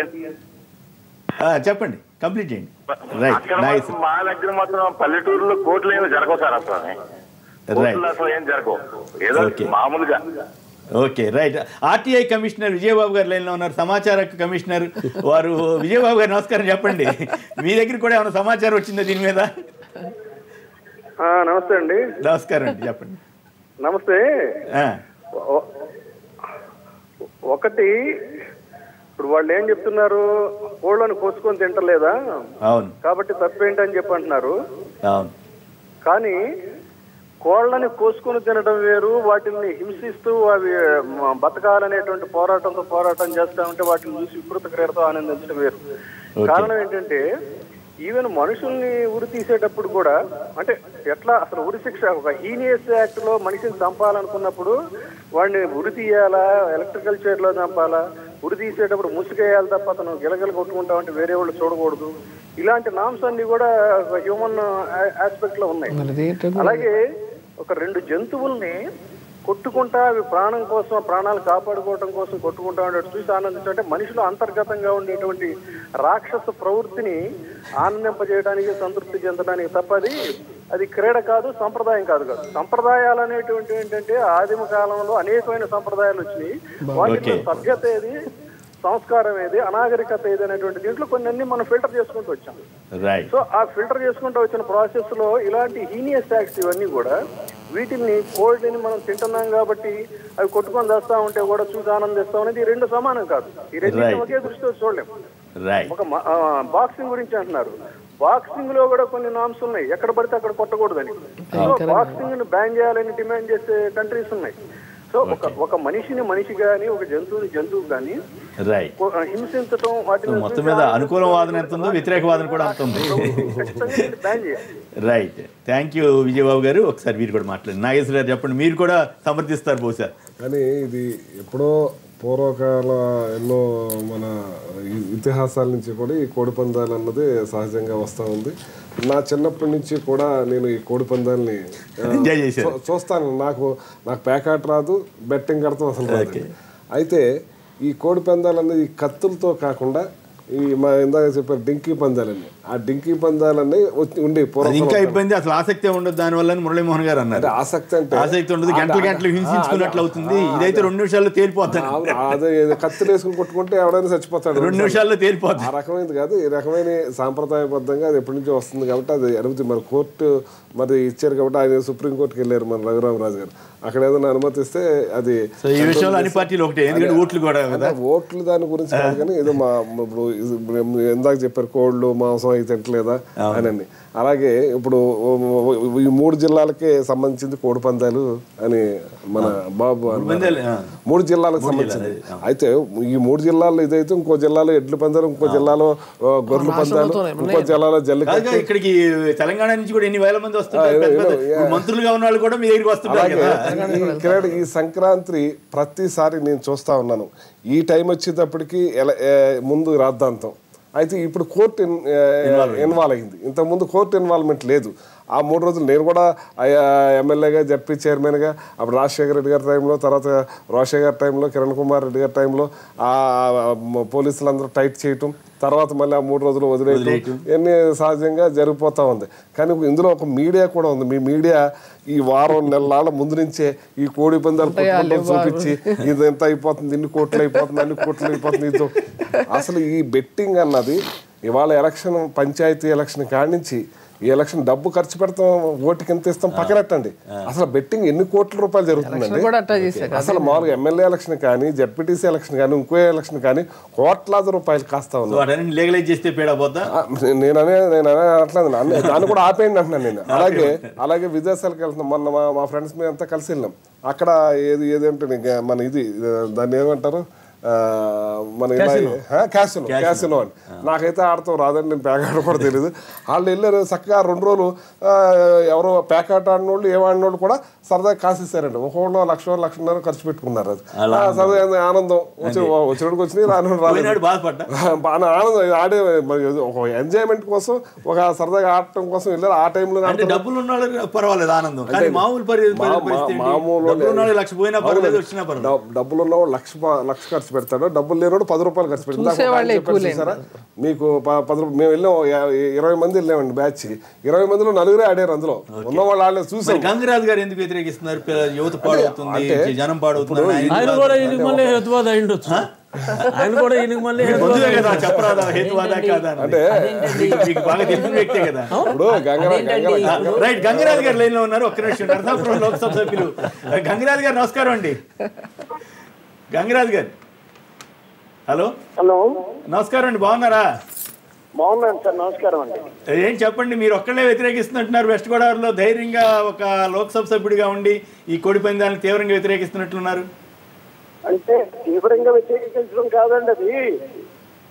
చెప్పండి, కంప్లీట్ చేయండి. మా దగ్గర మాత్రం పల్లెటూరులో కోట్లు ఏమి జరగవు సార్. అసలు ఏం జరగవు, ఏదో మామూలుగా. Okay, right. RTI commissioner Vijaya Babu గారు లైన్లో ఉన్నారు, సమాచార కమిషనర్ వారు. విజయబాబు గారు నమస్కారం, చెప్పండి. మీ దగ్గర కూడా ఏమైనా సమాచారం వచ్చిందా దీని మీద? నమస్తే అండి. నమస్కారం అండి, చెప్పండి. నమస్తే. ఒకటి ఇప్పుడు వాళ్ళు ఏం చెప్తున్నారు, కోళ్ళను కోసుకొని తింటలేదా, అవును, కాబట్టి తప్పేంటని చెప్పి అంటున్నారు. అవును, కానీ కోళ్ళని కోసుకొని తినడం వేరు, వాటిని హింసిస్తూ అవి బతకాలనేటువంటి పోరాటం చేస్తా ఉంటే వాటిని చూసి వికృత క్రీడతో ఆనందించడం వేరు. కారణం ఏంటంటే ఈవెన్ మనుషుల్ని ఉరి తీసేటప్పుడు కూడా, అంటే ఎట్లా అసలు ఉరి శిక్ష ఒక హీనియస్ యాక్ట్ లో మనిషిని చంపాలనుకున్నప్పుడు వాడిని ఉరి తీయాలా, ఎలక్ట్రికల్ చైర్ లో చంపాలా, ఉరి తీసేటప్పుడు ముసుగేయాలి తప్ప అతను గిలగలు కొట్టుకుంటామంటే వేరే వాళ్ళు చూడకూడదు. ఇలాంటి నామ్స్ అన్ని కూడా హ్యూమన్ ఆస్పెక్ట్ లో ఉన్నాయి. అలాగే ఒక 2 జంతువుల్ని కొట్టుకుంటా అవి ప్రాణం కోసం, ప్రాణాలు కాపాడుకోవడం కోసం కొట్టుకుంటా ఉండేది చూసి ఆనందించే మనిషిలో అంతర్గతంగా ఉండేటువంటి రాక్షస ప్రవృత్తిని ఆనందింపజేయడానికి, సంతృప్తి చెందడానికి తప్ప అది క్రీడ కాదు, సంప్రదాయం కాదు. సంప్రదాయాలు అనేటువంటి ఏంటంటే ఆదిమ కాలంలో అనేకమైన సంప్రదాయాలు వచ్చినాయి. వాటిలో సభ్యత ఏది, సంస్కారం ఏది, అనాగరికత ఏది అనేటువంటి దీంట్లో కొన్ని మనం ఫిల్టర్ చేసుకుంటూ వచ్చాం. సో ఆ ఫిల్టర్ చేసుకుంటూ వచ్చిన ప్రాసెస్ లో ఇలాంటి హీనియస్ యాక్ట్స్ ఇవన్నీ కూడా, వీటిని కోళ్ళని మనం తింటున్నాం కాబట్టి అవి కొట్టుకొని చేస్తా ఉంటే కూడా చూసి ఆనందిస్తాం అనేది ఈ 2 సమానం కాదు. ఈ 2 ఒకే దృష్టితో చూడలేము. ఒక బాక్సింగ్ గురించి అంటున్నారు, బాక్సింగ్ లో కూడా కొన్ని నామ్స్ ఉన్నాయి, ఎక్కడ పడితే అక్కడ కొట్టకూడదని. సో బాక్సింగ్ ను బ్యాన్ చేయాలని డిమాండ్ చేసే కంట్రీస్ ఉన్నాయి. సో ఒక మనిషి గాని, ఒక జంతువు గాని హింసించడం, వాటిని మొత్తం మీద అనుకూల వాదన ఎంత ఉందో వ్యతిరేక వాదన కూడా అంత ఉంది. రైట్, థ్యాంక్ యూ విజయబాబు గారు. ఒకసారి మీరు కూడా మాట్లాడండి. నాగేశ్వర గారు చెప్పండి, మీరు కూడా సమర్థిస్తారు బహుశా. కానీ ఇది ఎప్పుడో పూర్వకాల ఎన్నో మన ఇతిహాసాల నుంచి కూడా ఈ కోడి పందాలు అన్నది సహజంగా వస్తూ ఉంది. నా చిన్నప్పటి నుంచి కూడా నేను ఈ కోడి పందాలని చూస్తాను. నాకు ప్యాకాట్ రాదు, బెట్టింగ్ కడతాం అసలు రాదు. అయితే ఈ కోడి పందాలు అనేది కత్తులతో కాకుండా ఈ మా ఇందాక చెప్పారు డింకీ పందాలని, ఆ డింకీ పందాలన్నీ ఉండే ఇంకా ఇబ్బంది, అసలు ఆసక్తి ఉండదు దాని వల్ల మురళీమోహన్ గారు అన్నారు. ఆసక్తి అంటే ఆసక్తి ఉండదు, గంటలు హింసించుకున్నట్లు అవుతుంది. ఇదైతే 2 నిమిషాల్లో తేలిపోతాడు. అదే కత్తులు వేసుకుని కొట్టుకుంటే ఎవడైనా చచ్చిపోతాడు, 2 నిమిషాల్లో తేలిపోతాడు. ఆ రకమైనది కాదు, ఈ రకమైన సాంప్రదాయబద్ధంగా అది ఎప్పటి నుంచో వస్తుంది కాబట్టి అది అడుగుతుంది. మరి కోర్టు మరి ఇచ్చారు కాబట్టి ఆయన సుప్రీంకోర్టుకి వెళ్ళారు మన రఘురామరాజు గారు. అక్కడ ఏదైనా అనుమతిస్తే అది ఈ విషయంలో అన్ని పార్టీలు ఒకటే, ఎందుకంటే ఓట్లు కూడా ఓట్లు దాని గురించి కాదు. కానీ ఏదో ఇప్పుడు ఎందాక చెప్పారు కోళ్ళు మాంసం అయితే తింటలేదా అని. అలాగే ఇప్పుడు ఈ 3 జిల్లాలకే సంబంధించింది కోడి పందాలు అని మన బాబు 3 జిల్లాలకు సంబంధించింది. అయితే ఈ 3 జిల్లాల్లో ఇదైతే ఇంకో జిల్లాలో ఎడ్ల పందాలు, ఇంకో జిల్లాలో గొర్రెల పందాలు, ఇంకో జిల్లాలో జల్లికట్టు. ఇక్కడికి తెలంగాణ నుంచి కూడా ఎన్ని వేల మంది వస్తున్నారు, మంత్రులుగా ఉన్న వాళ్ళు కూడా మీ దగ్గరికి వస్తున్నారు. ఈ సంక్రాంతి ప్రతిసారి నేను చూస్తా ఉన్నాను. ఈ టైం వచ్చేటప్పటికి ముందు రాద్ధాంతం. అయితే ఇప్పుడు కోర్టు ఇన్వాల్వ్ అయింది. ఇంతకుముందు కోర్టు ఇన్వాల్వ్మెంట్ లేదు. ఆ 3 రోజులు నేను కూడా ఎమ్మెల్యేగా, జడ్పీ చైర్మన్గా, అప్పుడు రాజశేఖర రెడ్డి గారి టైంలో, తర్వాత రోషయ్య గారి టైంలో, కిరణ్ కుమార్ రెడ్డి గారి టైంలో పోలీసులందరూ టైట్ చేయటం, తర్వాత మళ్ళీ ఆ 3 రోజులు వదిలేయటం ఇవన్నీ సహజంగా జరిగిపోతూ ఉంది. కానీ ఇందులో ఒక మీడియా కూడా ఉంది. మీ మీడియా ఈ వారం నెలల ముందు నుంచే ఈ కోడి పందాలు చూపించి ఇది ఎంత అయిపోతుంది, ఇన్ని కోట్లు అయిపోతుంది, అన్ని కోట్లు అయిపోతుంది. ఇది అసలు ఈ బెట్టింగ్ అన్నది ఇవాళ ఎలక్షన్, పంచాయతీ ఎలక్షన్ కాడి నుంచి ఈ ఎలక్షన్ డబ్బు ఖర్చు పెడతాం, ఓటుకి ఎంత ఇస్తాం పక్కనట్టండి. అసలు బెట్టింగ్ ఎన్ని కోట్ల రూపాయలు జరుగుతుందండి. అసలు మామూలుగా ఎమ్మెల్యే ఎలక్షన్ కానీ, జడ్పీటీసీ ఎలక్షన్ కానీ, ఇంకో ఎలక్షన్ కానీ కోట్లాది రూపాయలు కాస్తా ఉన్నాయి. నేను అనట్లేదు, దాన్ని కూడా ఆపేయండి అంటున్నాను నేను. అలాగే విదేశాలకు వెళ్తున్నాం. మొన్న మా ఫ్రెండ్స్ మీద అంతా కలిసి వెళ్ళాం. అక్కడ ఏదంటే మన ఇది దాన్ని ఏమంటారు, మన క్యాసినో అని. నాకైతే ఆడతాం రాదని, నేను ప్యాకాట కూడా తెలియదు. వాళ్ళు వెళ్ళారు చక్కగా 2 రోజులు. ఎవరో ప్యాకాట ఆడిన వాళ్ళు, ఏమాడిన వాళ్ళు కూడా సరదాగా కాసేసారండి. ఒక్కొక్కళ్ళు 1,00,000, 1,50,000 ఖర్చు పెట్టుకున్నారు. అది సరదా ఆనందం. వచ్చినోడికి వచ్చినాయి, రానివాడు రాలేదు. బాగా ఆనందం ఆడే, ఒక ఎంజాయ్మెంట్ కోసం, ఒక సరదాగా ఆడటం కోసం వెళ్ళారు. ఆ టైంలో డబ్బులు ఉన్న పర్వాలేదు ఆనందం, మామూలు డబ్బులు ఉన్నవాళ్ళు 1,00,000 ఖర్చు పెడతాడో, డబ్బులు లేనోడు 10 రూపాయలు ఖర్చు పెడతారా. మీకు 10 రూపాయలు, మేము వెళ్ళాం 20 మంది వెళ్ళామండి బ్యాచ్, 20 మందిలో 4 ఆడారు, అందులో ఉన్నవాళ్ళు ఆడలేదు చూసాం. గంగరాజు గారు ఎందుకు వ్యతిరేకిస్తున్నారు? యువత పాడవుతుంది, జనం పాడవుతుంది. ఆయన కూడా ఈయనకి మళ్ళీ హేతువాద అయ్యుండొచ్చు, ఆయన కూడా ఈయనకి మళ్ళీ చెప్పరాదా హేతువాదా కాదా అంటే బాగా తెలిసిన వ్యక్తే కదా. ఇప్పుడు రైట్, గంగరాజు గారు లైన్ లో ఉన్నారు. ఒక్క నిమిషం. నరసాపురం లోక్సభ సభ్యులు గంగరాజు గారు నమస్కారం అండి. గంగరాజు గారు హలో. హలో నమస్కారం అండి, బాగున్నారా? బాగున్నాను సార్, నమస్కారం అండి. ఏం చెప్పండి, మీరు ఒక్కళ్ళే వ్యతిరేకిస్తున్నట్టున్నారు. వెస్ట్ గోదావరిలో ధైర్యంగా ఒక లోక్సభ సభ్యుడిగా ఉండి ఈ కోడి పందాలను తీవ్రంగా వ్యతిరేకిస్తున్నట్లున్నారు. అంటే తీవ్రంగా వ్యతిరేకించడం కాదండి,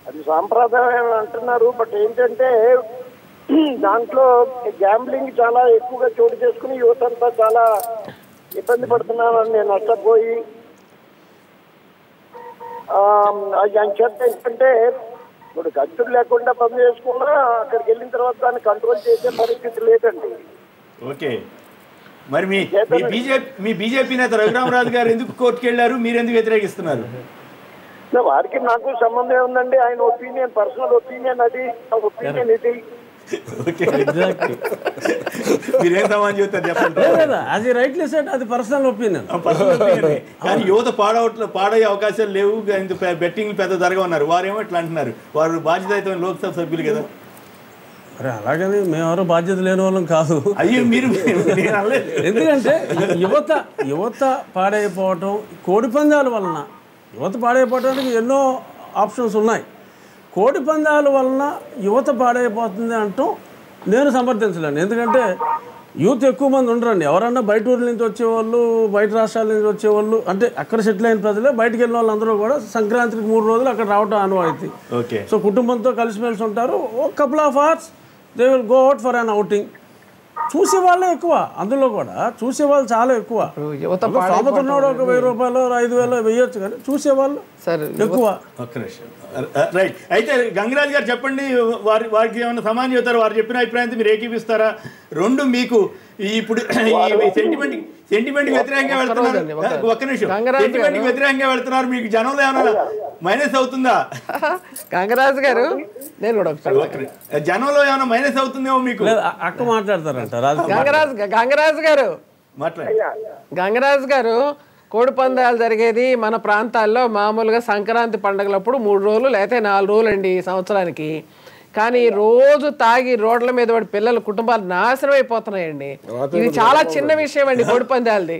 అది సాంప్రదాయం అంటున్నారు. బట్ ఏంటంటే దాంట్లో గ్యాంబ్లింగ్ చాలా ఎక్కువగా చోటు చేసుకుని యువత అంతా చాలా ఇబ్బంది పడుతున్నానని నేను నష్టపోయి చేత ఏంటంటే ఇప్పుడు గంతులు లేకుండా పని చేసుకున్నా అక్కడికి వెళ్ళిన తర్వాత దాన్ని కంట్రోల్ చేసే పరిస్థితి లేదండి. ఓకే, మరి మీ బీజేపీ నేత రఘురామరాజు గారు ఎందుకు కోర్టుకు వెళ్ళారు, మీరు ఎందుకు వ్యతిరేకిస్తున్నారు? వారికి నాకు సంబంధం ఉందండి, ఆయన ఒపీనియన్, పర్సనల్ ఒపీనియన్, అది ఒపీనియన్ ఇది. మీరేం సమాధానం చెప్తారు చెప్పండి. అది రైట్లీ సెడ్, అది పర్సనల్ ఒపీనియన్. కానీ యువత పాడయ్యే అవకాశాలు లేవు, బెట్టింగ్ పెద్ద జరగన్నారు. వారేమో ఇట్లా అంటున్నారు, వారు బాధ్యత లోక్సభ సభ్యులు కదా. అరే అలాగని మేమెవరో బాధ్యత లేని వాళ్ళం కాదు. అయ్యో మీరు ఎందుకంటే యువత పాడైపోవటం, కోడి పందాల వలన యువత పాడైపోవటానికి ఎన్నో ఆప్షన్స్ ఉన్నాయి. కోడి పందాల వలన యువత పాడైపోతుంది అంటూ నేను సమర్థించలేను. ఎందుకంటే యూత్ ఎక్కువ మంది ఉండరండి. ఎవరన్నా బయట ఊరి నుంచి వచ్చేవాళ్ళు, బయట రాష్ట్రాల నుంచి వచ్చేవాళ్ళు, అంటే అక్కడ సెటిల్ అయిన ప్రజలే బయటకు వెళ్ళిన వాళ్ళందరూ కూడా సంక్రాంతికి 3 రోజులు అక్కడ రావటం ఆనవాయితీ. సో కుటుంబంతో కలిసిమెలిసి ఉంటారు. ఒక couple of hours they will go out for an outing. చూసేవాళ్ళే ఎక్కువ, అందులో కూడా చూసేవాళ్ళు చాలా ఎక్కువ. సామతున్నాడు ఒక 1000 రూపాయలు 5000 వేయొచ్చు, కానీ చూసేవాళ్ళు ఎక్కువ. రైట్, అయితే గంగరాజు గారు చెప్పండి, వారికి ఏమైనా సమానం చెబుతారు, వారు చెప్పిన అభిప్రాయంతో మీరు ఏకీపిస్తారా? రెండు మీకు ఇప్పుడు సెంటిమెంట్ వ్యతిరేకంగా వెళ్తున్నారు. ఒక్క నిమిషం, సెంటిమెంట్ వ్యతిరేకంగా వెళ్తున్నారు, మీకు జనంలో ఏమైనా మైనస్ అవుతుందా? గంగరాజు గారు నేను కూడా జనంలో ఏమైనా మైనస్ అవుతుందేమో మీకు. అక్క మాట్లాడతారంట గంగరాజు గారు కోడి పందాలు జరిగేది మన ప్రాంతాల్లో మామూలుగా సంక్రాంతి పండుగలప్పుడు 3 రోజులు లేకపోతే 4 రోజులు అండి సంవత్సరానికి. కానీ రోజు తాగి రోడ్ల మీద పడి పిల్లల కుటుంబాలు నాశనం అయిపోతున్నాయండి. ఇది చాలా చిన్న విషయం అండి, కోడి పందాలది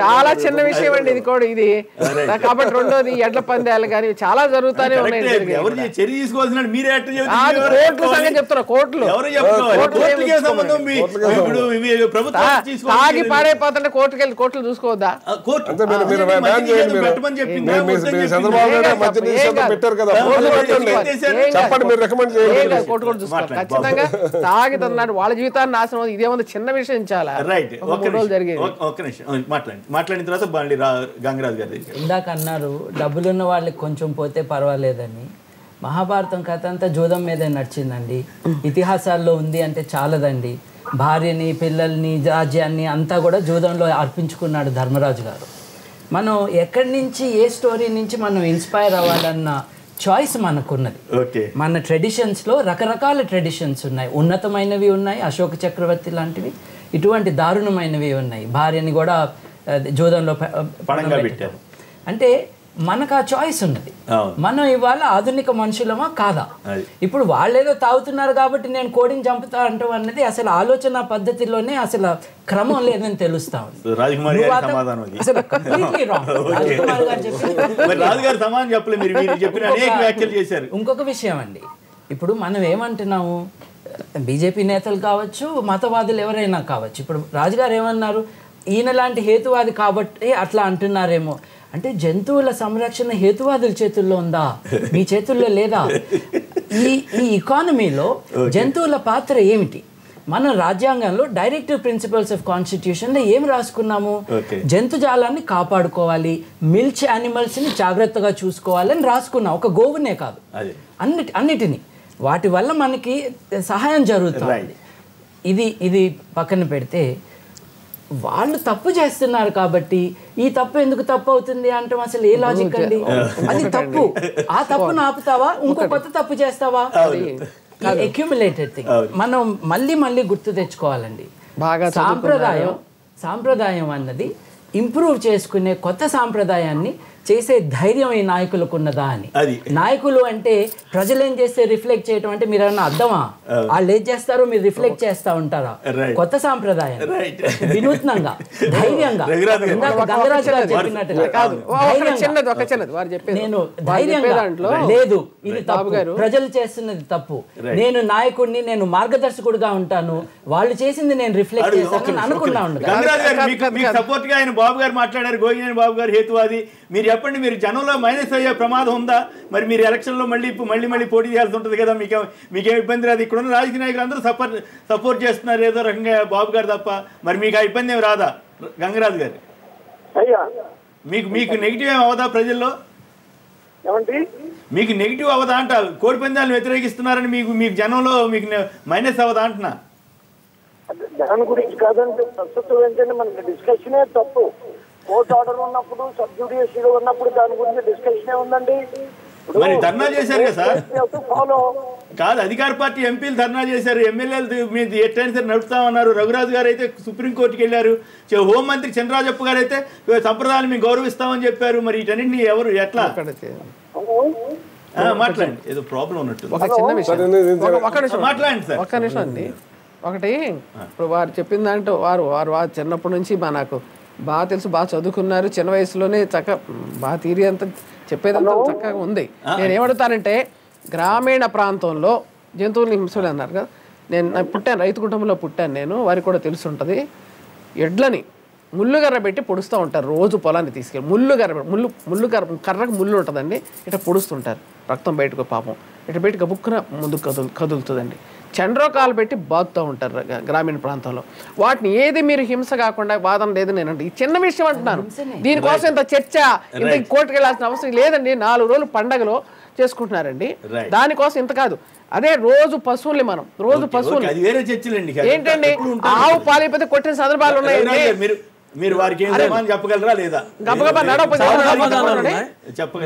చాలా చిన్న విషయం అండి ఇది కూడా. ఇది కాబట్టి రెండోది ఎడ్ల పందాలు కానీ చాలా జరుగుతానే ఉన్నాయి. కోర్టుల సంగతి చెప్తున్నా, కోర్టులు తాగి పాడైపోతుంటే కోర్టులు చూసుకోవద్దా? ఖచ్చితంగా తాగితున్నాడు, వాళ్ళ జీవితాన్ని నాశనం. ఇదేమన్నా చిన్న విషయం చాలా. మాట్లాడిన తర్వాత గంగరాజు గారు ఇందాక అన్నారు డబ్బులున్న వాళ్ళకి కొంచెం పోతే పర్వాలేదని. మహాభారతం కథ అంతా జూదం మీదే నడిచిందండి. ఇతిహాసాల్లో ఉంది అంటే చాలదండి. భార్యని, పిల్లల్ని, రాజ్యాన్ని అంతా కూడా జూదంలో అర్పించుకున్నాడు ధర్మరాజు గారు. మనం ఎక్కడి నుంచి, ఏ స్టోరీ నుంచి మనం ఇన్స్పైర్ అవ్వాలన్న చాయిస్ మనకున్నది. మన ట్రెడిషన్స్లో రకరకాల ట్రెడిషన్స్ ఉన్నాయి. ఉన్నతమైనవి ఉన్నాయి, అశోక చక్రవర్తి లాంటివి, ఇటువంటి దారుణమైనవి ఉన్నాయి. భార్యని కూడా జూదంలో పెట్టారు. అంటే మనకు ఆ చాయిస్ ఉన్నది. మనం ఇవాళ ఆధునిక మనుషులమా కాదా? ఇప్పుడు వాళ్ళేదో తాగుతున్నారు కాబట్టి నేను కోడిని చంపుతా అంటాం అన్నది అసలు ఆలోచన పద్ధతిలోనే అసలు క్రమం లేదని తెలుస్తా ఉంది. ఇంకొక విషయం అండి, ఇప్పుడు మనం ఏమంటున్నాము, బీజేపీ నేతలు కావచ్చు, మతవాదులు ఎవరైనా కావచ్చు. ఇప్పుడు రాజుగారు ఏమన్నారు, ఈయన లాంటి హేతువాది కాబట్టి అట్లా అంటున్నారేమో. అంటే జంతువుల సంరక్షణ హేతువాదుల చేతుల్లో ఉందా, మీ చేతుల్లో లేదా? ఈ ఎకానమీలో జంతువుల పాత్ర ఏమిటి? మన రాజ్యాంగంలో డైరెక్టివ్ ప్రిన్సిపల్స్ ఆఫ్ కాన్స్టిట్యూషన్లో ఏం రాసుకున్నాము? జంతుజాలాన్ని కాపాడుకోవాలి, మిల్చ్ యానిమల్స్ని జాగ్రత్తగా చూసుకోవాలని రాసుకున్నాం. ఒక గోవునే కాదు, అన్నిటినీ. వాటి వల్ల మనకి సహాయం జరుగుతుంది. ఇది పక్కన పెడితే వాళ్ళు తప్పు చేస్తున్నారు కాబట్టి ఈ తప్పు ఎందుకు తప్పు అవుతుంది అంటే అసలు ఏ లాజిక్ అండి? అది తప్పు. ఆ తప్పును ఆపుతావా, ఇంకో కొత్త తప్పు చేస్తావా? అక్యుములేటెడ్ థింగ్ మనం మళ్ళీ మళ్ళీ గుర్తు తెచ్చుకోవాలండి. సాంప్రదాయం అన్నది ఇంప్రూవ్ చేసుకునే కొత్త సాంప్రదాయాన్ని చేసే ధైర్యం ఈ నాయకులకు ఉన్నదా అని. నాయకులు అంటే ప్రజలు ఏం చేస్తే రిఫ్లెక్ట్ చేయడం అంటే మీరు ఏమన్నా అర్థమా? వాళ్ళు ఏం చేస్తారో మీరు రిఫ్లెక్ట్ చేస్తా ఉంటారా? కొత్త సాంప్రదాయం వినూత్నంగా ధైర్యంగా గంగరాజు గారు చెప్పినట్టుగా నేను ధైర్యంగా లేదు ఇది తప్పు, ప్రజలు చేస్తున్నది తప్పు, నేను నాయకుడిని, నేను మార్గదర్శకుడిగా ఉంటాను, వాళ్ళు చేసింది నేను రిఫ్లెక్ట్ చేస్తాను అనుకున్నా ఉండదు. సపోర్ట్ గా ఆయన బాబు గారు మాట్లాడారు, గోగినేని బాబు గారు హేతువాది. మీరు చెప్పండి, మీరు జనంలో మైనస్ అయ్యే ప్రమాదం ఉందా? మరి మీరు ఎలక్షన్లో మళ్ళీ పోటీ చేయాల్సి ఉంటుంది కదా, మీకేం ఇబ్బంది రాదు? ఇక్కడున్న రాజకీయ నాయకులు అందరూ సపోర్ట్ చేస్తున్నారు ఏదో రకంగా బాబు గారు తప్ప. మరి మీకు ఆ ఇబ్బంది ఏమి రాదా గంగరాజు గారు? మీకు నెగిటివ్ ఏమి అవదా ప్రజల్లో? మీకు నెగిటివ్ అవదా అంట? కోడి పందాలను వ్యతిరేకిస్తున్నారని మీకు జనంలో మీకు మైనస్ అవదా అంటున్నా? దాని గురించి కాదంటే ప్రస్తుతం ఏంటంటే మనకి డిస్కషనే తప్పు. కోర్టు ఆర్డర్ ఉన్నప్పుడు, సబ్ జ్యుడిషియల్ ఉన్నప్పుడు దాని గురించి డిస్కషనే ఉందండి. మరి ధర్నా చేశారు కదా సార్? కాదు, అధికార పార్టీ ఎంపీలు ధర్నా చేశారు, ఎమ్మెల్యేలు మీద ఎట్టైనా సరే నడుపుతామన్నారు. రఘురాజు గారు అయితే సుప్రీంకోర్టుకి వెళ్ళారు, హోంమంత్రి చంద్రరాజప్ప గారు అయితే సంప్రదాయాలు మేము గౌరవిస్తామని చెప్పారు. మరి వీటన్నింటినీ ఎవరు ఎట్లా మాట్లాడండి? ఏదో ప్రాబ్లం ఉన్నట్టు మాట్లాడండి సార్. ఒక్క నిమిషం అండి. ఒకటి ఇప్పుడు వారు చెప్పిన దాంట్లో వారు చిన్నప్పటి నుంచి నాకు బాగా తెలుసు, బాగా చదువుకున్నారు, చిన్న వయసులోనే బాగా తీరి అంతా చెప్పేదంతా చక్కగా ఉంది. నేను ఏమడుగుతానంటే, గ్రామీణ ప్రాంతంలో జంతువుల్ని హింసలు అన్నారు కదా, నేను పుట్టాను, రైతు కుటుంబంలో పుట్టాను నేను, వారికి కూడా తెలిసి ఉంటుంది. ఎడ్లని ముళ్ళుగర్ర పెట్టి పొడుస్తూ ఉంటారు రోజు పొలాన్ని తీసుకెళ్ళి. ముళ్ళుగర్ర కర్రకు ముళ్ళు ఉంటుందండి, ఇట్లా పొడుస్తుంటారు, రక్తం బయటకు పాపం ఇట్లా బయట గబుక్కున ముందుకు కదులుతుందండి. చండ్రోకాలు పెట్టి బాగుతూ ఉంటారు గ్రామీణ ప్రాంతంలో. వాటిని ఏది మీరు హింస కాకుండా వాదన లేదు నేనండి. ఈ చిన్న విషయం అంటున్నాను, దీనికోసం ఇంత చర్చ, ఇంత కోర్టుకు వెళ్ళాల్సిన అవసరం లేదండి. 4 రోజులు పండగలో చేసుకుంటున్నారండి, దానికోసం ఇంత కాదు. అదే రోజు పశువుల్ని మనం ఏంటండి ఆవు పాలైపోతే కొట్టిన సందర్భాలు ఉన్నాయండి. మీరు వారికి చెప్పగలరా లేదా?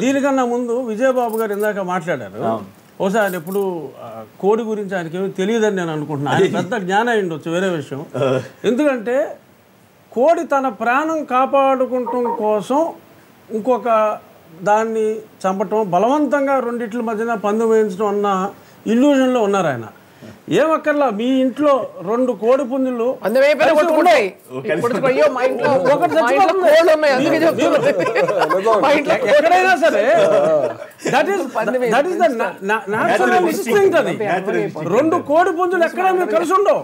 దీనికన్నా ముందు విజయబాబు గారు ఇందాక మాట్లాడారు. బహుశా ఆయన ఎప్పుడు కోడి గురించి ఆయనకి ఏమీ తెలియదని నేను అనుకుంటున్నాను. ఆయన పెద్ద జ్ఞానం అయి ఉండొచ్చు, వేరే విషయం. ఎందుకంటే కోడి తన ప్రాణం కాపాడుకుంటం కోసం ఇంకొక దాన్ని చంపటం, బలవంతంగా రెండిట్ల మధ్యన పందెం వేయించడం అన్న ఇల్యూజన్లో ఉన్నారు ఆయన. ఏమక్కర్లా, మీ ఇంట్లో 2 కోడి పుంజులు ఎక్కడైనా సరే దట్ ఈస్ న్యాచురల్ ఇన్స్టింక్ట్. అది 2 కోడి పుంజులు ఎక్కడ మీరు కలిసి ఉండవు.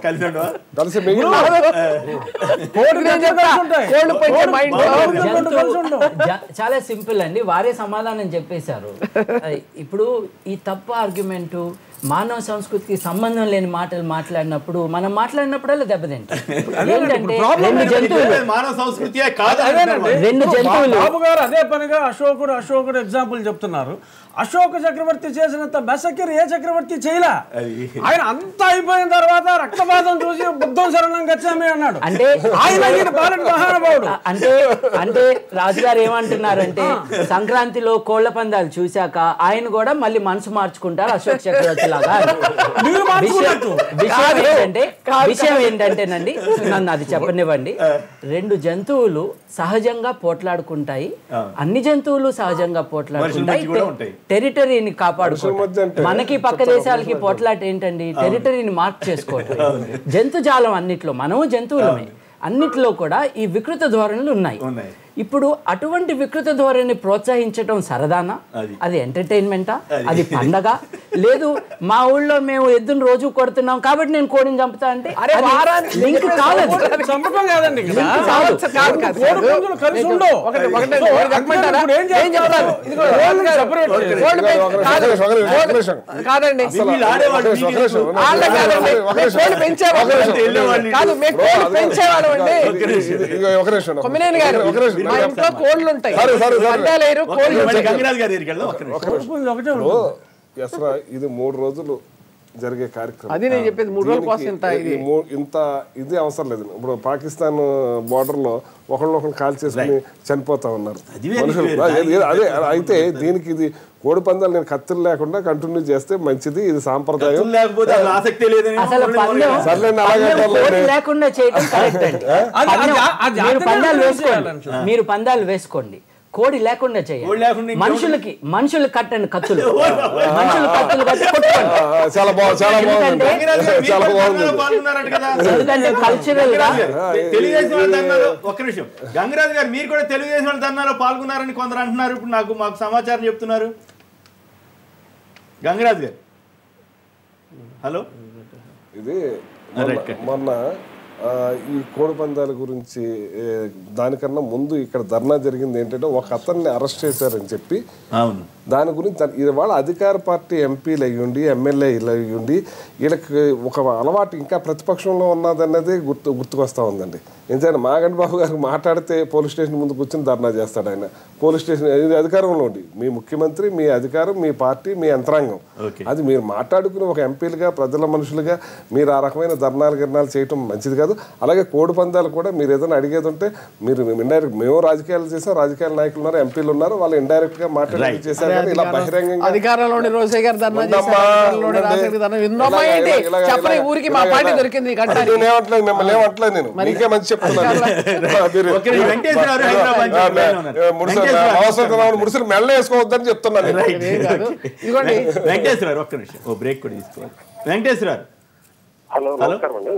చాలా సింపుల్ అండి, వారే సమాధానం చెప్పేశారు. ఇప్పుడు ఈ తప్పు ఆర్గ్యుమెంట్ మానవ సంస్కృతికి సంబంధం లేని మాటలు మాట్లాడినప్పుడు మనం మాట్లాడినప్పుడల్లా దెబ్బతింటాం. ఏంటంటే 2 జంతువులు బాబు గారు అదే పనిగా అశోకుడు ఎగ్జాంపుల్ చెప్తున్నారు. అశోక చక్రవర్తి చేసినంత మెసకిర్ ఏ చక్రవర్తి చేయలే. ఆయన అంతా అయిపోయిన తర్వాత రక్తపాతం చూసి బుద్ధం శరణం గచ్చామి అన్నాడు. అంటే ఆయన మహానుభావుడు. అంటే రాజుగారు ఏమంటున్నారంటే, సంక్రాంతిలో కోళ్ల పందాలు చూశాక ఆయన కూడా మళ్ళీ మనసు మార్చుకుంటారు అశోక చక్రవర్తి లాగా. విషయం ఏంటంటేనండి, నన్ను అది చెప్పనివ్వండి. 2 జంతువులు సహజంగా పోట్లాడుకుంటాయి, అన్ని జంతువులు సహజంగా పోట్లాడుకుంటాయి, టెరిటరీని కాపాడుకుంటాయి. మనకి పక్క దేశాలకి పోట్లాట ఏంటండి? టెరిటరీని మార్క్ చేసుకోవటం. జంతుజాలం అన్నిట్లో, మనము జంతువులమే, అన్నిట్లో కూడా ఈ వికృత ధోరణులు ఉన్నాయి. ఇప్పుడు అటువంటి వికృత ధోరణిని ప్రోత్సహించడం సరదానా? అది ఎంటర్టైన్మెంటా? అది పండగ? లేదు మా ఊళ్ళో మేము ఎద్దును రోజు కొడుతున్నాం కాబట్టి నేను కోడిని చంపుతా అంటే లింక్ కాదు. మా ఇంట్లో కోళ్ళు ఉంటాయి, ఇది 3 రోజులు జరిగే కార్యక్రమం. అది నేను చెప్పేది 3 రోజుల కోసం ఇంత ఇది అవసరం లేదు. ఇప్పుడు పాకిస్తాన్ బోర్డర్ లో ఒకళ్ళొకళ్ళు కాల్ చేసుకుని చనిపోతా ఉన్నారు మనుషులు. అదే అయితే దీనికి ఇది కోడి పందాలు నేను కత్తులు లేకుండా కంటిన్యూ చేస్తే మంచిది. ఇది సాంప్రదాయం. మీరు పందాలు వేసుకోండి, కోడి లేకుండా చేయండి. మనుషులు కట్టండి కత్తులు, మనుషులు కత్తులు కట్టి కొట్టుకోండి. కల్చరల్ గా తెలుగుదేశం వాళ్ళ ధర్నాలో ఒక్క నిమిషం గంగరాజు గారు మీరు కూడా తెలుగుదేశం వాళ్ళ ధర్నాలో పాల్గొన్నారని కొందరు అంటున్నారు. ఇప్పుడు మాకు సమాచారం చెప్తున్నారు. గంగరాజు గారు హలో. ఇది మొన్న ఈ కోడి పందాల గురించి దానికన్నా ముందు ఇక్కడ ధర్నా జరిగింది ఏంటంటే ఒక అతన్ని అరెస్ట్ చేశారని చెప్పి దాని గురించి ఇవాళ అధికార పార్టీ ఎంపీలు అయ్యుండి ఎమ్మెల్యేలు అయ్యుండి వీళ్ళకి ఒక అలవాటు ఇంకా ప్రతిపక్షంలో ఉన్నదన్నది గుర్తుకొస్తా ఉందండి. ఎందుకంటే మాగంటి బాబు గారికి మాట్లాడితే పోలీస్ స్టేషన్ ముందు కూర్చొని ధర్నా చేస్తాడు ఆయన. పోలీస్ స్టేషన్ అధికారంలో ఉండి మీ ముఖ్యమంత్రి, మీ అధికారం, మీ పార్టీ, మీ యంత్రాంగం, అది మీరు మాట్లాడుకుని ఒక ఎంపీలుగా ప్రజల మనుషులుగా మీరు ఆ రకమైన ధర్నాలు చేయటం మంచిది కాదు. అలాగే కోడి పందాలు కూడా మీరు ఏదైనా అడిగేది ఉంటే మీరు ఇండైరెక్ట్ మేము రాజకీయాలు చేసాం, రాజకీయ నాయకులు ఉన్నారు, ఎంపీలు ఉన్నారు, వాళ్ళు ఇండైరెక్ట్ గా మాట్లాడి చేశారు. ఇలా బహిరంగంగా అధికారంలోని రోజే గారు ధర్నా మిమ్మల్ని ఏమంటలేదు నేను, మీకే మంచి చెప్తున్నాను. ముడుసులు మెల్ల వేసుకోవద్దని చెప్తున్నాను. వెంకటేశ్వర ఒక్క నిమిషం ఓ బ్రేక్ కూడా తీసుకోవాలి. వెంకటేశ్వర హలో నమస్కారం అండి.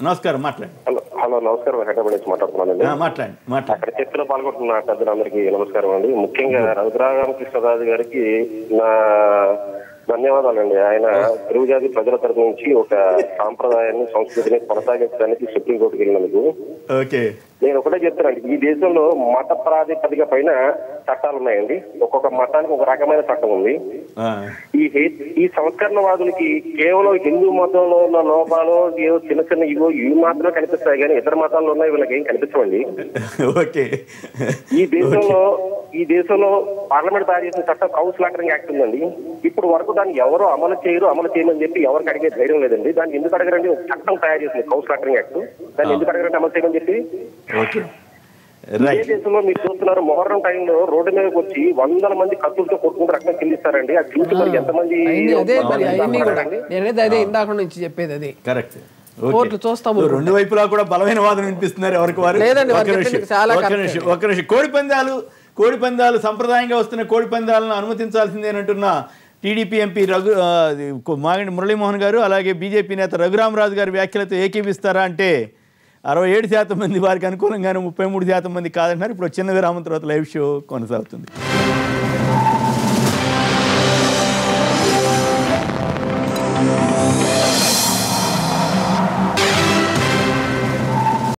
నమస్కారం మాట్లాడండి. హలో నమస్కారం, హైదరాబాద్ నుంచి మాట్లాడుతున్నానండి. మాట్లాడండి. అక్కడ చర్చలో పాల్గొంటున్న పెద్దలందరికీ నమస్కారం అండి. ముఖ్యంగా రఘురామకృష్ణరాజు గారికి నా ధన్యవాదాలండి. ఆయన తెలుగు జాతి ప్రజల తరపు నుంచి ఒక సాంప్రదాయాన్ని, సంస్కృతిని కొనసాగించడానికి సుప్రీంకోర్టుకి వెళ్ళినందుకు నేను ఒకటే చెప్తానండి. ఈ దేశంలో మత ప్రాతిపదిక పైన చట్టాలు ఉన్నాయండి. ఒక్కొక్క మతానికి ఒక రకమైన చట్టం ఉంది. ఈ సంస్కరణవాదులకి కేవలం హిందూ మతంలో ఉన్న లోపాలు ఏవో చిన్న చిన్న ఇవి మాత్రమే కనిపిస్తాయి, కానీ ఇతర మతాల్లో ఉన్నాయి వీళ్ళకి ఏం కనిపించవండి. ఈ దేశంలో పార్లమెంట్ తయారు చేసిన చట్టం కౌన్స్ లాటరింగ్ యాక్ట్ ఉందండి. ఇప్పుడు వరకు దాన్ని ఎవరు అమలు చేయమని చెప్పి ఎవరికి అడిగే ధైర్యం లేదండి. దాన్ని ఎందుకు అడగరండి? చట్టం తయారు చేసింది కౌన్స్ లాటరింగ్ యాక్ట్, దాన్ని ఎందుకు అడగరండి అమలు చేయమని చెప్పి? ఏ దేశంలో మీరు చూస్తున్నారు, మొహర్రం టైంలో రోడ్డు మీదకి వచ్చి 100 మంది కత్తులతో కొట్టుకుంటూ రక్తం చెల్లిస్తారండి. అది చూసి మరి ఎంతమంది ఇందాక నుంచి చెప్పేది అది కరెక్ట్. చూస్తాము రెండు వైపులా కూడా బలమైన వాదన వినిపిస్తున్నారు ఎవరికి వారు. ఒక్క నిమిషం. కోడి పందాలు సంప్రదాయంగా వస్తున్న కోడి పందాలను అనుమతించాల్సిందేనంటున్న టీడీపీ ఎంపీ మాగంటి మురళీమోహన్ గారు, అలాగే బీజేపీ నేత రఘురామరాజు గారి వ్యాఖ్యలతో ఏకీపిస్తారా అంటే 67% మంది వారికి అనుకూలంగానే 33% మంది కాదంటున్నారు. ఇప్పుడు చిన్న విరామం తర్వాత లైవ్ షో కొనసాగుతుంది.